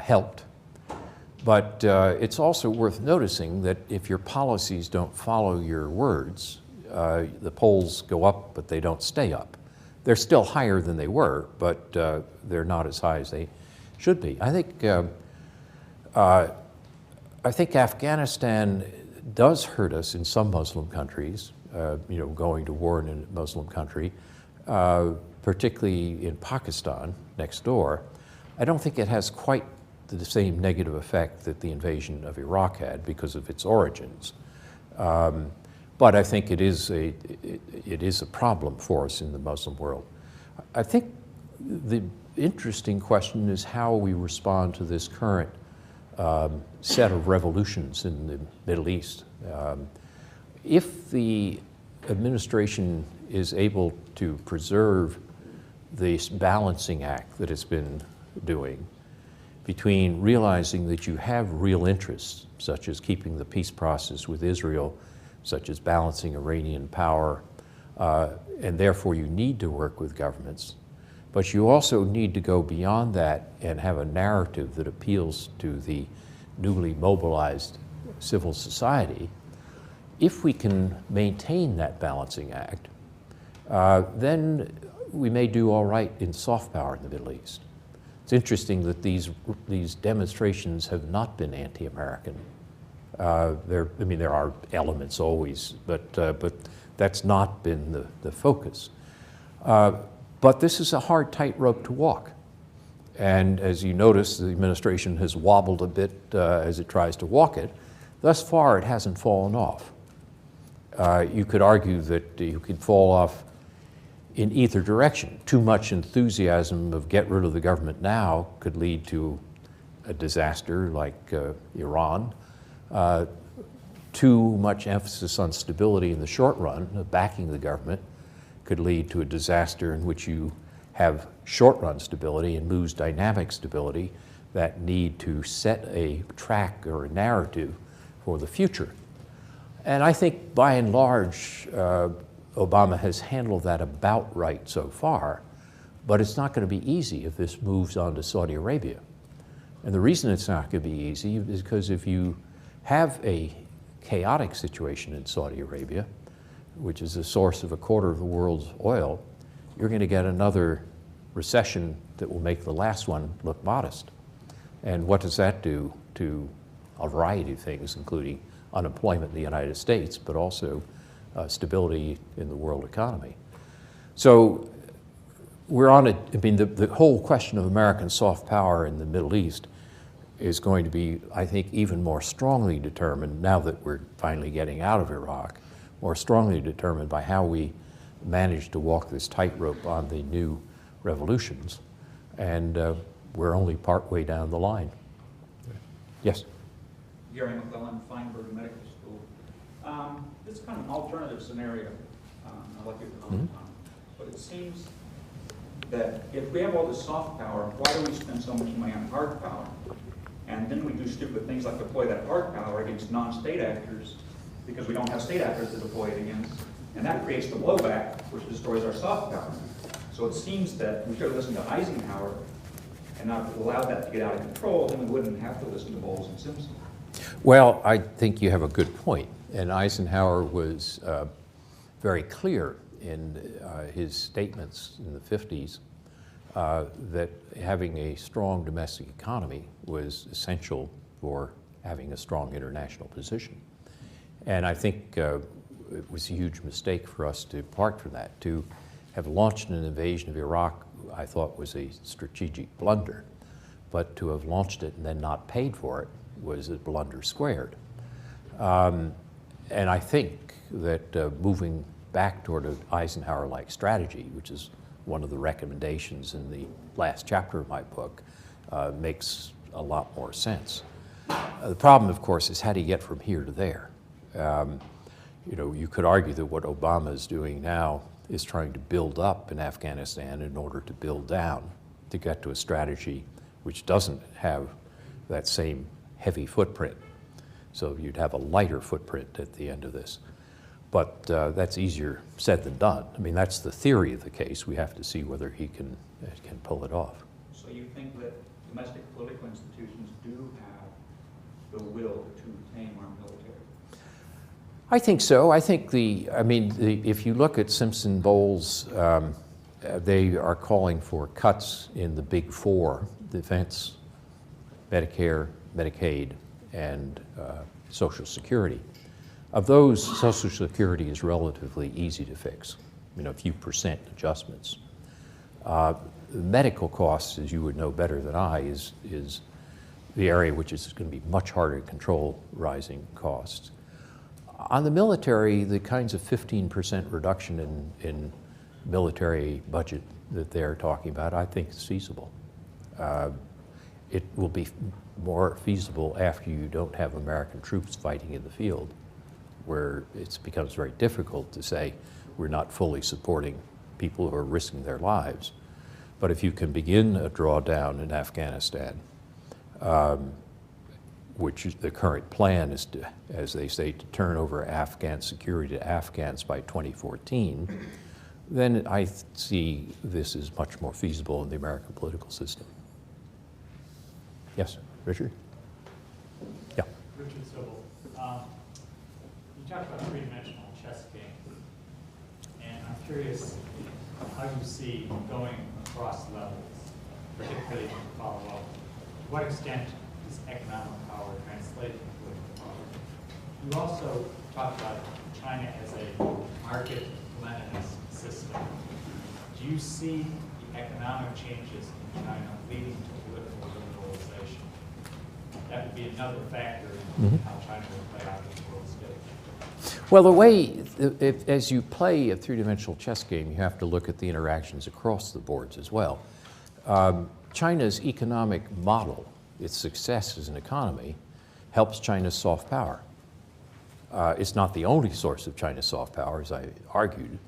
B: helped. But it's also worth noticing that if your policies don't follow your words, the polls go up, but they don't stay up. They're still higher than they were, but they're not as high as they should be. I think Afghanistan does hurt us in some Muslim countries, going to war in a Muslim country, particularly in Pakistan, next door. I don't think it has quite the same negative effect that the invasion of Iraq had because of its origins. But I think it is a problem for us in the Muslim world. I think the interesting question is how we respond to this current set of revolutions in the Middle East. If the administration is able to preserve this balancing act that it's been doing between realizing that you have real interests, such as keeping the peace process with Israel, such as balancing Iranian power, and therefore you need to work with governments, but you also need to go beyond that and have a narrative that appeals to the newly mobilized civil society. If we can maintain that balancing act, then we may do all right in soft power in the Middle East. It's interesting that these demonstrations have not been anti-American. There are elements always, but that's not been the focus. But this is a hard tightrope to walk. And as you notice, the administration has wobbled a bit as it tries to walk it. Thus far, it hasn't fallen off. You could argue that you could fall off in either direction. Too much enthusiasm of get rid of the government now could lead to a disaster like Iran. Too much emphasis on stability in the short run, backing the government, could lead to a disaster in which you have short-run stability and lose dynamic stability that need to set a track or a narrative for the future. And I think by and large, Obama has handled that about right so far, but it's not going to be easy if this moves on to Saudi Arabia. And the reason it's not going to be easy is because if you have a chaotic situation in Saudi Arabia, which is the source of 1/4 of the world's oil, you're going to get another recession that will make the last one look modest. And what does that do to a variety of things, including unemployment in the United States, but also stability in the world economy? So we're on the whole question of American soft power in the Middle East is going to be, I think, even more strongly determined now that we're finally getting out of Iraq, more strongly determined by how we manage to walk this tightrope on the new revolutions. And we're only partway down the line. Yes?
I: Gary McClellan, Feinberg Medical School. This is kind of an alternative scenario. I'd like your comment on it. But it seems that if we have all this soft power, why do we spend so much money on hard power? And then we do stupid things like deploy that hard power against non-state actors because we don't have state actors to deploy it against. And that creates the blowback, which destroys our soft power. So it seems that we should have listened to Eisenhower and not allowed that to get out of control, then we wouldn't have to listen to Bowles and Simpson.
B: Well, I think you have a good point. And Eisenhower was very clear in his statements in the 50s that having a strong domestic economy was essential for having a strong international position. And I think it was a huge mistake for us to depart from that. To have launched an invasion of Iraq, I thought was a strategic blunder. But to have launched it and then not paid for it was a blunder squared. And I think that moving back toward an Eisenhower-like strategy, which is one of the recommendations in the last chapter of my book, makes a lot more sense. The problem, of course, is how do you get from here to there? You know, you could argue that what Obama is doing now is trying to build up in Afghanistan in order to build down, to get to a strategy which doesn't have that same heavy footprint. So you'd have a lighter footprint at the end of this. But that's easier said than done. I mean, that's the theory of the case. We have to see whether he can pull it off.
I: So you think that domestic political institutions do have the will to tame our military?
B: I think so. I think if you look at Simpson Bowles, they are calling for cuts in the big four: defense, Medicare, Medicaid, and Social Security. Of those, Social Security is relatively easy to fix, you know, a few percent adjustments. Medical costs, as you would know better than I, is the area which is going to be much harder to control rising costs. On the military, the kinds of 15% reduction in military budget that they're talking about, I think is feasible. It will be more feasible after you don't have American troops fighting in the field, where it becomes very difficult to say we're not fully supporting people who are risking their lives. But if you can begin a drawdown in Afghanistan, which the current plan is to, as they say, to turn over Afghan security to Afghans by 2014, then I see this as much more feasible in the American political system. Yes, Richard? Yeah.
J: Richard Sobel. You talked about a three-dimensional chess game, and I'm curious how you see going across levels, particularly in the follow-up. To what extent is economic power translated to political power? You also talked about China as a market Leninist system. Do you see the economic changes in China leading to political liberalization? That would be another factor in how China will play out in the world stage.
B: Well, the way, as you play a three-dimensional chess game, you have to look at the interactions across the boards as well. China's economic model, its success as an economy, helps China's soft power. It's not the only source of China's soft power, as I argued,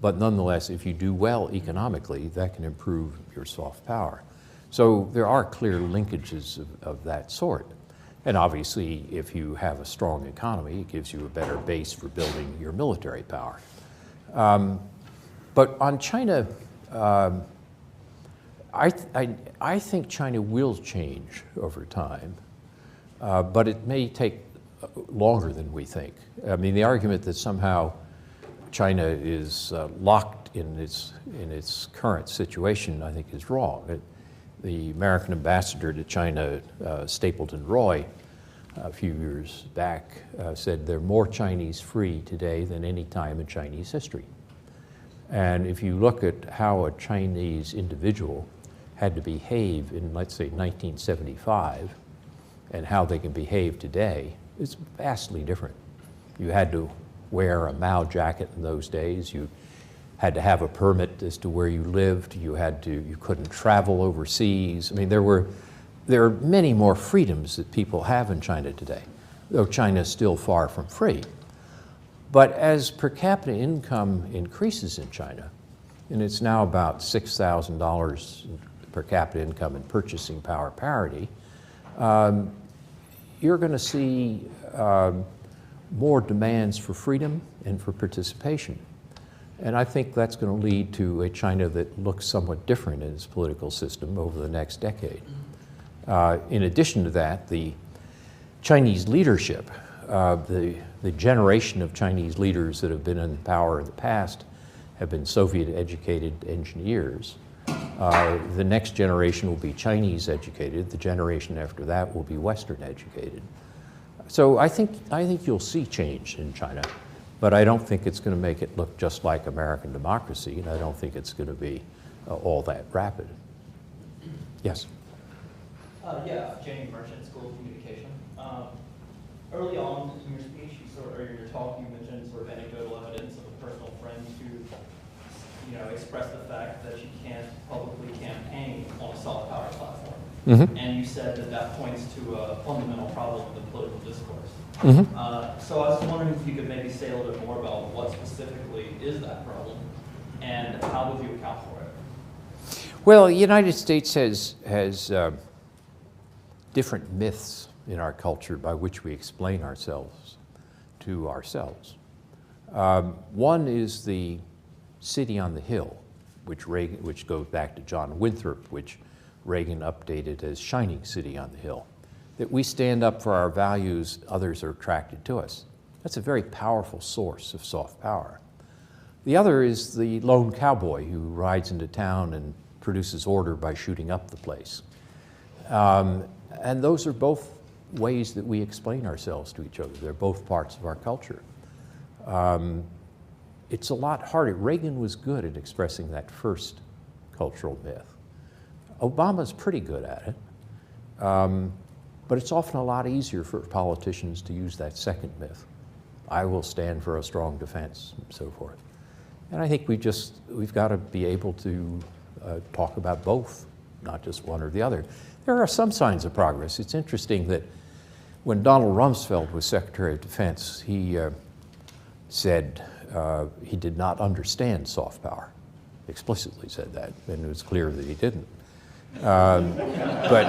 B: but nonetheless, if you do well economically, that can improve your soft power. So there are clear linkages of that sort. And obviously, if you have a strong economy, it gives you a better base for building your military power. But on China, I think China will change over time, but it may take longer than we think. I mean, the argument that somehow China is locked in its current situation, I think, is wrong. The American ambassador to China, Stapleton Roy, a few years back, said there are more Chinese free today than any time in Chinese history. And if you look at how a Chinese individual had to behave in, let's say, 1975, and how they can behave today, it's vastly different. You had to wear a Mao jacket in those days. You had to have a permit as to where you lived. You couldn't travel overseas. I mean, there are many more freedoms that people have in China today, though China is still far from free. But as per capita income increases in China, and it's now about $6,000 per capita income in purchasing power parity, you're going to see more demands for freedom and for participation. And I think that's going to lead to a China that looks somewhat different in its political system over the next decade. In addition to that, the Chinese leadership, the generation of Chinese leaders that have been in power in the past have been Soviet-educated engineers. The next generation will be Chinese-educated. The generation after that will be Western-educated. So I think you'll see change in China, but I don't think it's going to make it look just like American democracy, and I don't think it's going to be all that rapid. Yes?
K: Yeah, Jamie Merchant, School of Communication. Early on in your speech, or your talk, you mentioned sort of anecdotal evidence of a personal friend who, expressed the fact that she can't publicly campaign on a soft power platform.
B: Mm-hmm.
K: And you said that that points to a fundamental problem in the political discourse.
B: Mm-hmm.
K: So I was wondering if you could maybe say a little bit more about what specifically is that problem, and how would you account for it?
B: Well, the United States has different myths in our culture by which we explain ourselves to ourselves. One is the city on the hill, which goes back to John Winthrop, which Reagan updated as shining city on the hill. That we stand up for our values, others are attracted to us. That's a very powerful source of soft power. The other is the lone cowboy who rides into town and produces order by shooting up the place. And those are both ways that we explain ourselves to each other. They're both parts of our culture. It's a lot harder. Reagan was good at expressing that first cultural myth. Obama's pretty good at it, but it's often a lot easier for politicians to use that second myth. I will stand for a strong defense, and so forth. And I think we've got to be able to talk about both, not just one or the other. There are some signs of progress. It's interesting that when Donald Rumsfeld was Secretary of Defense, he said he did not understand soft power. Explicitly said that, and it was clear that he didn't. But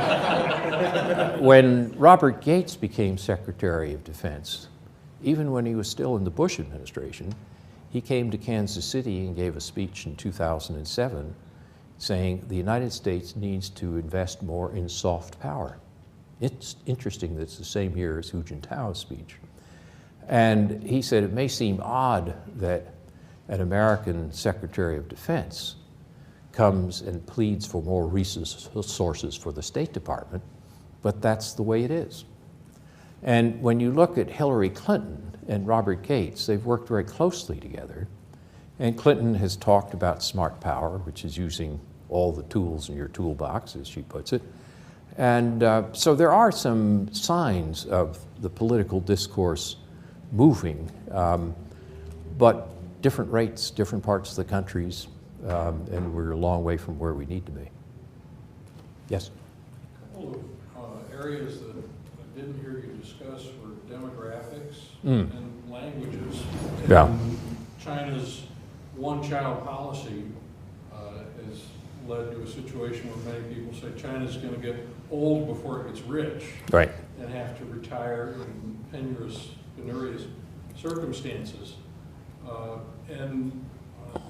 B: when Robert Gates became Secretary of Defense, even when he was still in the Bush administration, he came to Kansas City and gave a speech in 2007 saying the United States needs to invest more in soft power. It's interesting that it's the same year as Hu Jintao's speech. And he said it may seem odd that an American Secretary of Defense comes and pleads for more resources for the State Department, but that's the way it is. And when you look at Hillary Clinton and Robert Gates, they've worked very closely together. And Clinton has talked about smart power, which is using all the tools in your toolbox, as she puts it. And so there are some signs of the political discourse moving, but different rates, different parts of the countries, and we're a long way from where we need to be. Yes?
L: A couple of areas that I didn't hear you discuss were demographics and languages.
B: Yeah.
L: And China's one-child policy has led to a situation where many people say China's going to get old before it gets rich.
B: Right.
L: And have to retire in penurious circumstances.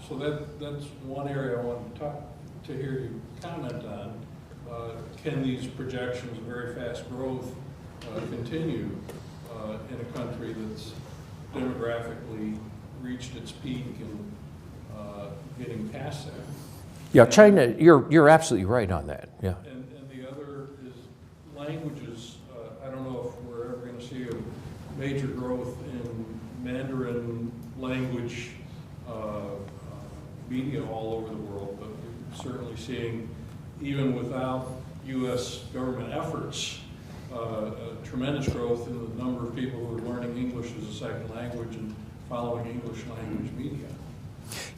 L: So that's one area I want to hear you comment on. Can these projections of very fast growth continue in a country that's demographically reached its peak and getting past that?
B: Yeah, China, you're absolutely right on that, yeah.
L: And the other is languages. I don't know if we're ever going to see a major growth in Mandarin language media all over the world, but we're certainly seeing, even without U.S. government efforts, tremendous growth in the number of people who are learning English as a second language and following English language media.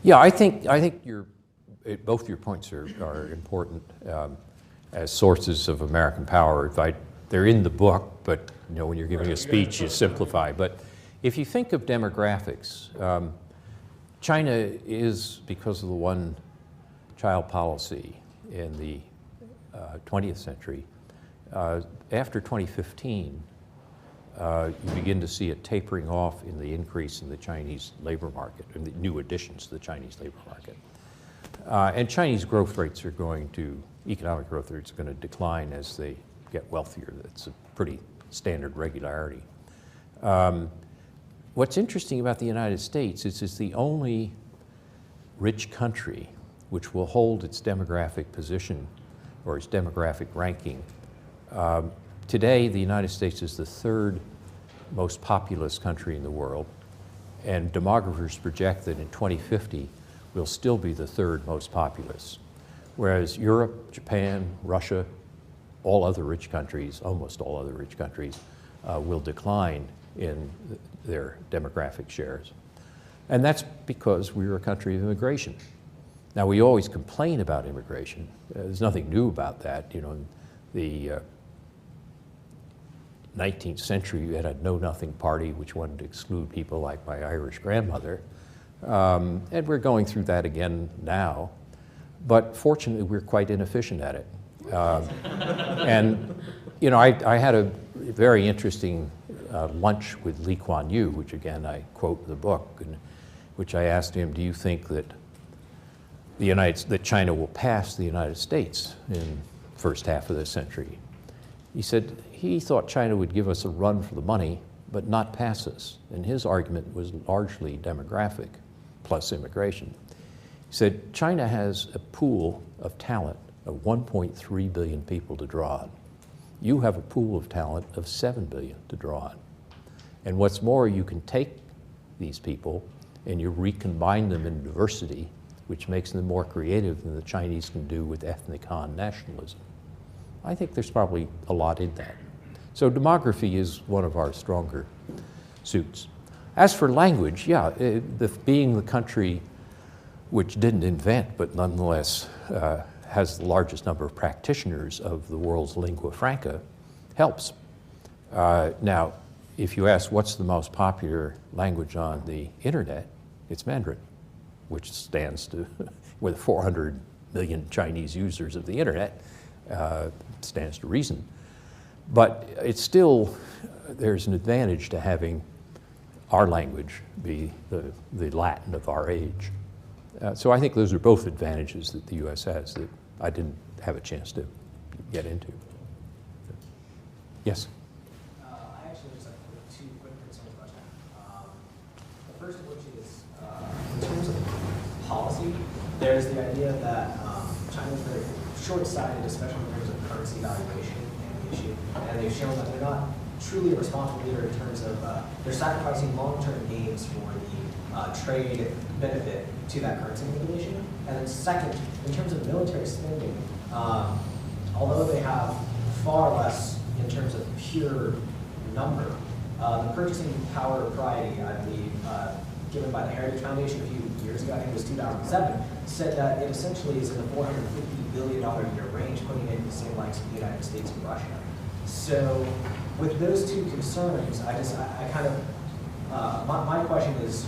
B: Yeah, I think both your points are important as sources of American power. They're in the book, but when you're giving a speech, you simplify. But if you think of demographics, China is, because of the one-child policy in the 20th century, After 2015, you begin to see a tapering off in the increase in the Chinese labor market, and the new additions to the Chinese labor market. And Chinese growth rates are going to, economic growth rates are going to decline as they get wealthier. That's a pretty standard regularity. What's interesting about the United States is it's the only rich country which will hold its demographic position or its demographic ranking. Today, the United States is the third most populous country in the world, and demographers project that in 2050, we'll still be the third most populous, whereas Europe, Japan, Russia, all other rich countries, almost all other rich countries, will decline in their demographic shares. And that's because we're a country of immigration. Now, we always complain about immigration. There's nothing new about that. You know, in the 19th century, you had a know-nothing party which wanted to exclude people like my Irish grandmother. And we're going through that again now. But fortunately, we're quite inefficient at it. And, you know, I had a very interesting lunch with Lee Kuan Yew, which again, I quote in the book, in which I asked him, do you think that that China will pass the United States in the first half of this century? He said he thought China would give us a run for the money, but not pass us. And his argument was largely demographic plus immigration. He said China has a pool of talent of 1.3 billion people to draw on. You have a pool of talent of 7 billion to draw on. And what's more, you can take these people and you recombine them in diversity, which makes them more creative than the Chinese can do with ethnic Han nationalism. I think there's probably a lot in that. So demography is one of our stronger suits. As for language, yeah, being the country which didn't invent, but nonetheless has the largest number of practitioners of the world's lingua franca helps. Now, if you ask what's the most popular language on the internet, it's Mandarin, which stands to, with 400 million Chinese users of the internet, stands to reason. But it's still, there's an advantage to having our language be the Latin of our age. So I think those are both advantages that the U.S. has that I didn't have a chance to get into. Yes?
M: I actually just have two quick concerns questions. The first of which is, in terms of policy, there's the idea that China is very short-sighted, especially in terms of currency valuation and the issue. And they've shown that they're not truly a responsible leader in terms of they're sacrificing long-term gains for the trade benefit to that currency manipulation. And then second, in terms of military spending, although they have far less in terms of pure number, the purchasing power priority, I believe, given by the Heritage Foundation a few years ago, I think it was 2007, said that it essentially is in the $450 billion a year range, putting it in the same likes of the United States and Russia. So with those two concerns, I kind of, my question is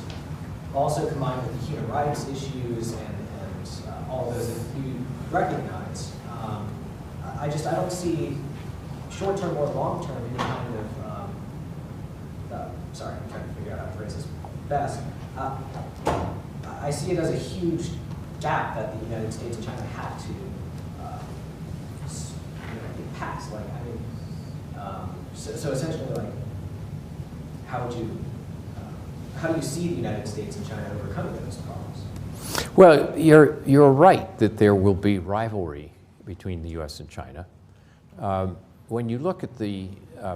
M: also combined with the human rights issues and all of those that you recognize. I don't see short-term or long-term any kind of, sorry, I'm trying to figure out how to phrase this best. I see it as a huge gap that the United States and China had to get past. Like, I mean, so essentially, like, how do you see the United States and China overcoming those problems?
B: Well, you're right that there will be rivalry between the U.S. and China. When you look at the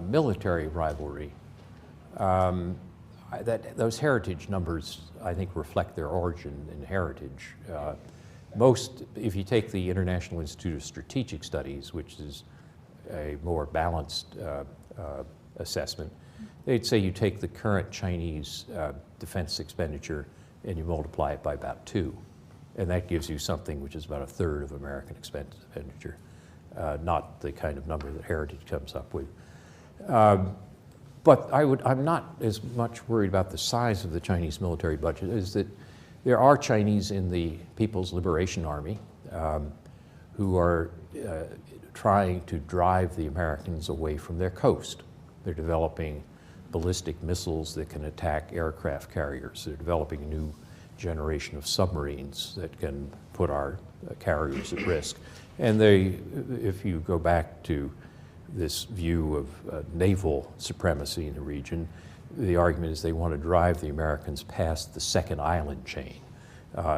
B: military rivalry, those heritage numbers, I think, reflect their origin and heritage. If you take the International Institute of Strategic Studies, which is a more balanced assessment, they'd say you take the current Chinese defense expenditure and you multiply it by about 2. And that gives you something which is about a third of American expenditure, not the kind of number that Heritage comes up with. But I'm not as much worried about the size of the Chinese military budget as that there are Chinese in the People's Liberation Army who are trying to drive the Americans away from their coast. They're developing ballistic missiles that can attack aircraft carriers. They're developing a new generation of submarines that can put our carriers at risk. And they, if you go back to this view of naval supremacy in the region, the argument is they want to drive the Americans past the second island chain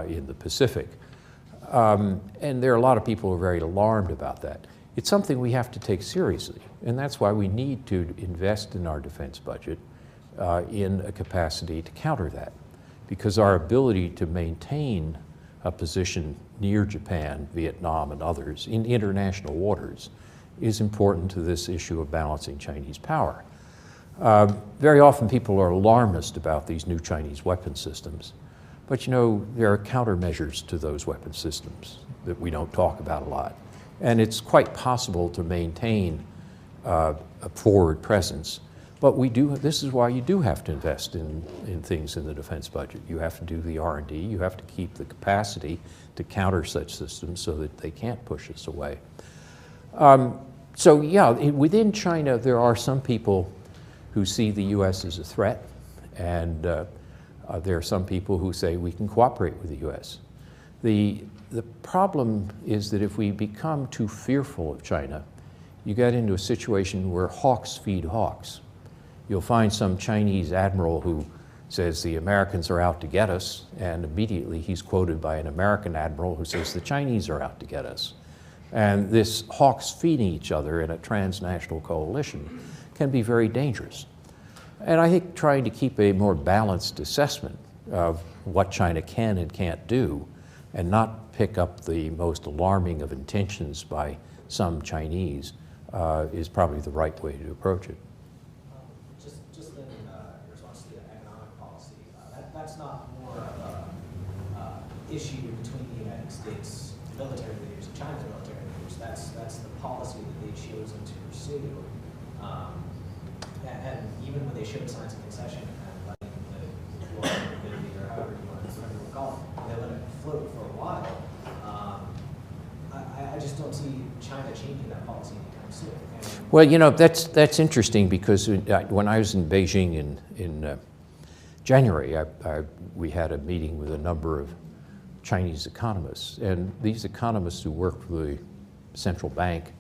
B: in the Pacific. And there are a lot of people who are very alarmed about that. It's something we have to take seriously, and that's why we need to invest in our defense budget in a capacity to counter that, because our ability to maintain a position near Japan, Vietnam, and others in international waters is important to this issue of balancing Chinese power. Very often people are alarmist about these new Chinese weapon systems, but you know, there are countermeasures to those weapon systems that we don't talk about a lot. And it's quite possible to maintain a forward presence, but this is why you do have to invest in things in the defense budget. You have to do the R&D, you have to keep the capacity to counter such systems so that they can't push us away. So yeah, within China there are some people who see the US as a threat, and there are some people who say we can cooperate with the US. The problem is that if we become too fearful of China, you get into a situation where hawks feed hawks. You'll find some Chinese admiral who says the Americans are out to get us, and immediately he's quoted by an American admiral who says the Chinese are out to get us. And this hawks feeding each other in a transnational coalition can be very dangerous. And I think trying to keep a more balanced assessment of what China can and can't do, and not pick up the most alarming of intentions by some Chinese is probably the right way to approach it.
M: Just in response to the economic policy, that's not more of an issue between the United States military leaders and China's military leaders. That's the policy that they've chosen to pursue. And even when they showed signs of concession and letting the war or however you want to call it, they let it float for a while. I just don't see China changing that policy anytime soon.
B: Well, you know, that's interesting, because when I was in Beijing in January, we had a meeting with a number of Chinese economists, and these economists who work for the central bank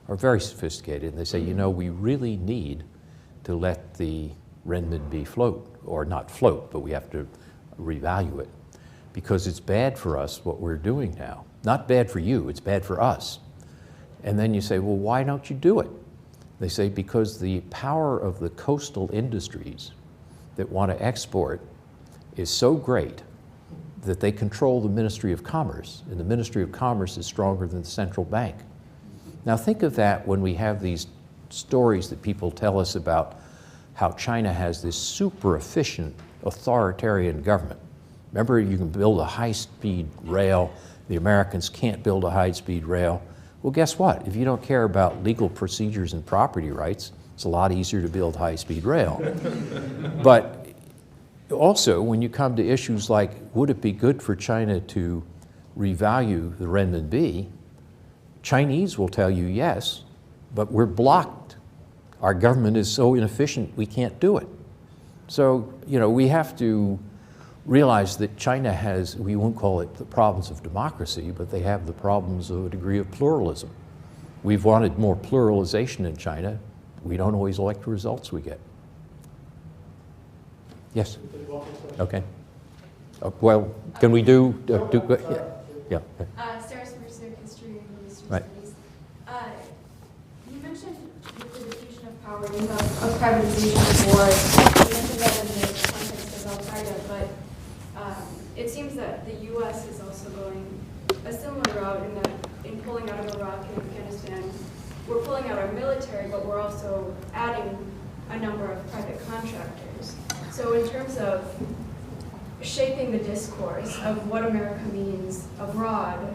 B: are very sophisticated, and they say, you know, we really need to let the renminbi float, or not float, but we have to revalue it, because it's bad for us what we're doing now. Not bad for you, it's bad for us. And then you say, well, why don't you do it? They say, because the power of the coastal industries that want to export is so great that they control the Ministry of Commerce, and the Ministry of Commerce is stronger than the central bank. Now think of that when we have these stories that people tell us about how China has this super efficient authoritarian government. Remember, you can build a high-speed rail, the Americans can't build a high-speed rail. Well, guess what? If you don't care about legal procedures and property rights, it's a lot easier to build high-speed rail. But also, when you come to issues like, would it be good for China to revalue the renminbi, Chinese will tell you yes, but we're blocked. Our government is so inefficient, we can't do it. So, you know, we have to realize that China has, we won't call it the problems of democracy, but they have the problems of a degree of pluralism. We've wanted more pluralization in China. We don't always like the results we get. Yes? Okay. Well, can we do yeah.
N: Sarah Smersick, History and History
B: Right.
N: Studies. You mentioned with the diffusion of power, of privatization of war, you mentioned that in the context of Al-Qaeda, but it seems that the U.S. is also going a similar route in that in pulling out of Iraq and Afghanistan, we're pulling out our military, but we're also adding a number of private contractors. So in terms of shaping the discourse of what America means abroad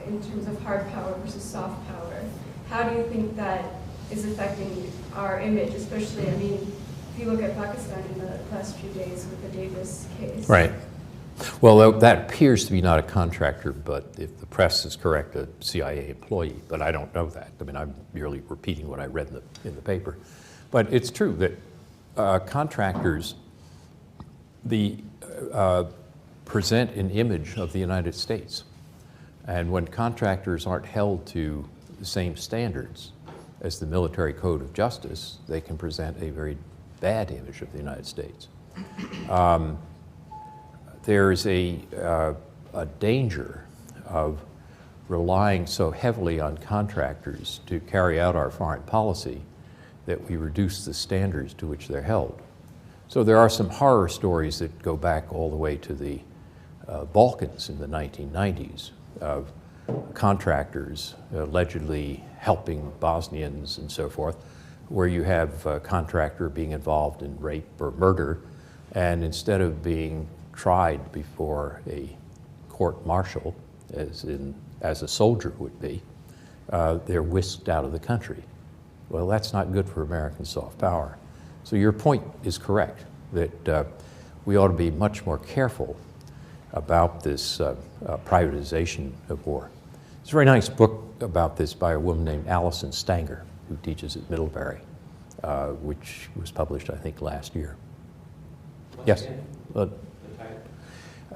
N: in terms of hard power versus soft power, how do you think that is affecting our image, especially, I mean, if you look at Pakistan in the last few days with the Davis case.
B: Right. Well, that appears to be not a contractor, but if the press is correct, a CIA employee, but I don't know that. I mean, I'm merely repeating what I read in the paper. But it's true that contractors present an image of the United States. And when contractors aren't held to the same standards as the military code of justice, they can present a very bad image of the United States. There's a danger of relying so heavily on contractors to carry out our foreign policy that we reduce the standards to which they're held. So there are some horror stories that go back all the way to the Balkans in the 1990s of contractors allegedly helping Bosnians and so forth, where you have a contractor being involved in rape or murder, and instead of being tried before a court-martial, as a soldier would be, they're whisked out of the country. Well, that's not good for American soft power. So your point is correct, that we ought to be much more careful about this privatization of war. There's a very nice book about this by a woman named Alison Stanger, who teaches at Middlebury, which was published, I think, last year. Yes?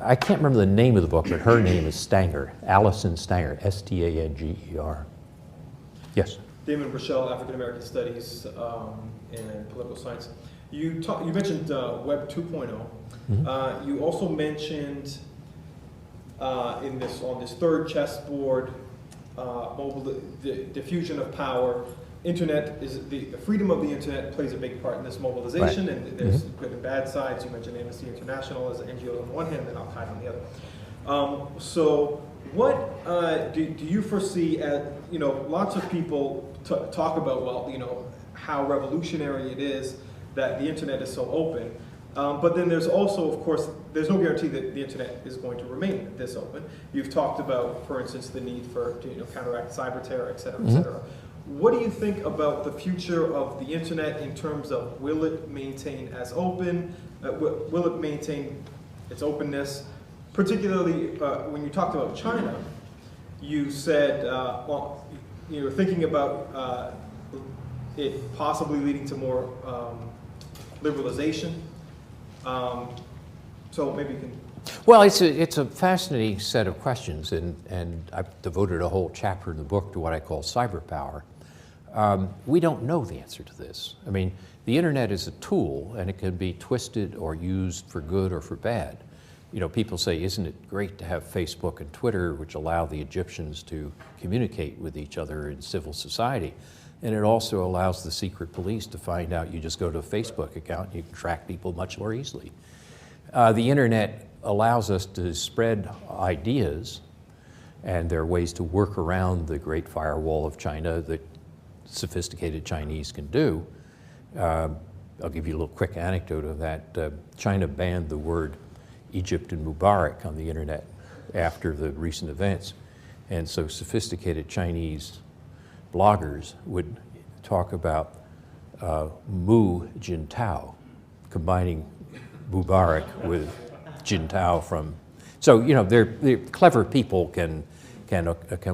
B: I can't remember the name of the book, but her name is Stanger, Alison Stanger, S-T-A-N-G-E-R. Yes?
O: Damon Burchell, African American Studies and Political Science. You mentioned Web 2.0.
B: Mm-hmm.
O: You also mentioned on this third chessboard, the diffusion of power. Internet is the freedom of the internet plays a big part in this mobilization, right. And there's good and bad sides. You mentioned Amnesty International as an NGO on one hand, and Al-Qaeda on the other. So, what do you foresee as, lots of people talk about, well, how revolutionary it is that the internet is so open. But then there's also, of course, there's no guarantee that the internet is going to remain this open. You've talked about, for instance, the need to counteract cyber terror, et cetera, et cetera. What do you think about the future of the internet in terms of will it maintain as open? Will it maintain its openness? Particularly when you talked about China, you said, well, you were thinking about it possibly leading to more liberalization. So maybe you can.
B: Well, it's a fascinating set of questions, and I've devoted a whole chapter in the book to what I call cyber power. We don't know the answer to this. I mean, the internet is a tool, and it can be twisted or used for good or for bad. People say, isn't it great to have Facebook and Twitter, which allow the Egyptians to communicate with each other in civil society? And it also allows the secret police to find out. You just go to a Facebook account, and you can track people much more easily. The internet allows us to spread ideas, and there are ways to work around the Great Firewall of China that sophisticated Chinese can do. I'll give you a little quick anecdote of that. China banned the word Egypt and Mubarak on the internet after the recent events. And so sophisticated Chinese bloggers would talk about Mu Jintao, combining Mubarak with Jintao from. So they're clever people can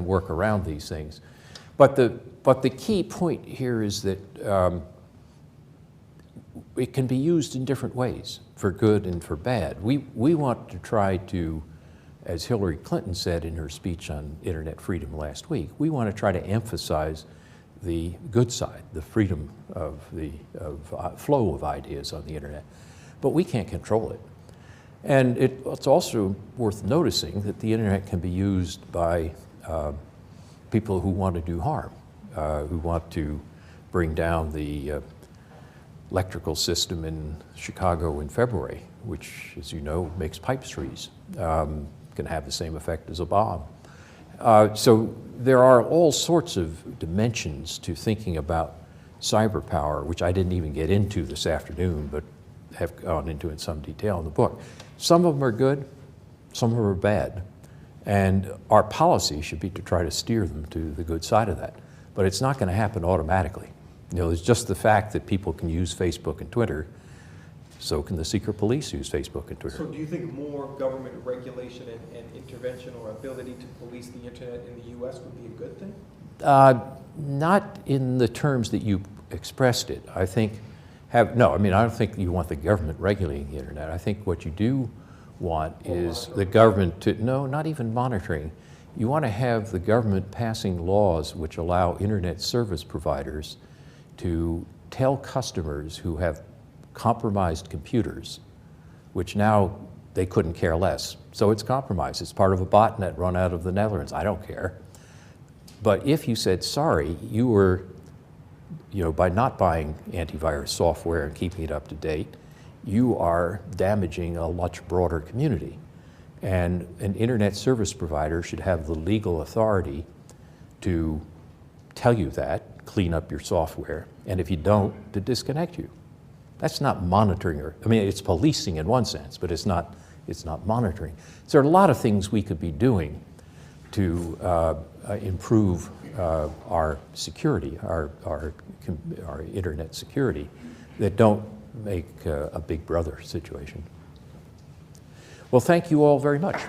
B: work around these things, but the key point here is that it can be used in different ways, for good and for bad. We want to try to, as Hillary Clinton said in her speech on internet freedom last week, we want to try to emphasize the good side, the freedom of the flow of ideas on the internet. But we can't control it. And it's also worth noticing that the internet can be used by people who want to do harm, who want to bring down the electrical system in Chicago in February, which, as you know, makes pipe trees. Can have the same effect as a bomb. So there are all sorts of dimensions to thinking about cyber power, which I didn't even get into this afternoon, but have gone into in some detail in the book. Some of them are good, some of them are bad, and our policy should be to try to steer them to the good side of that. But it's not going to happen automatically. It's just the fact that people can use Facebook and Twitter So can the secret police use Facebook and Twitter.
O: So do you think more government regulation and intervention or ability to police the internet in the U.S. would be a good thing?
B: Not in the terms that you expressed it. I think I don't think you want the government regulating the internet. I think what you do want is the government to, no, not even monitoring. You want to have the government passing laws which allow internet service providers to tell customers who have compromised computers, which now they couldn't care less. So it's compromised. It's part of a botnet run out of the Netherlands. I don't care. But if you said, sorry, you were, by not buying antivirus software and keeping it up to date, you are damaging a much broader community. And an internet service provider should have the legal authority to tell you that, clean up your software, and if you don't, to disconnect you. That's not monitoring, it's policing in one sense, but it's not monitoring. So there are a lot of things we could be doing to improve our security, our internet security, that don't make a Big Brother situation. Well, thank you all very much.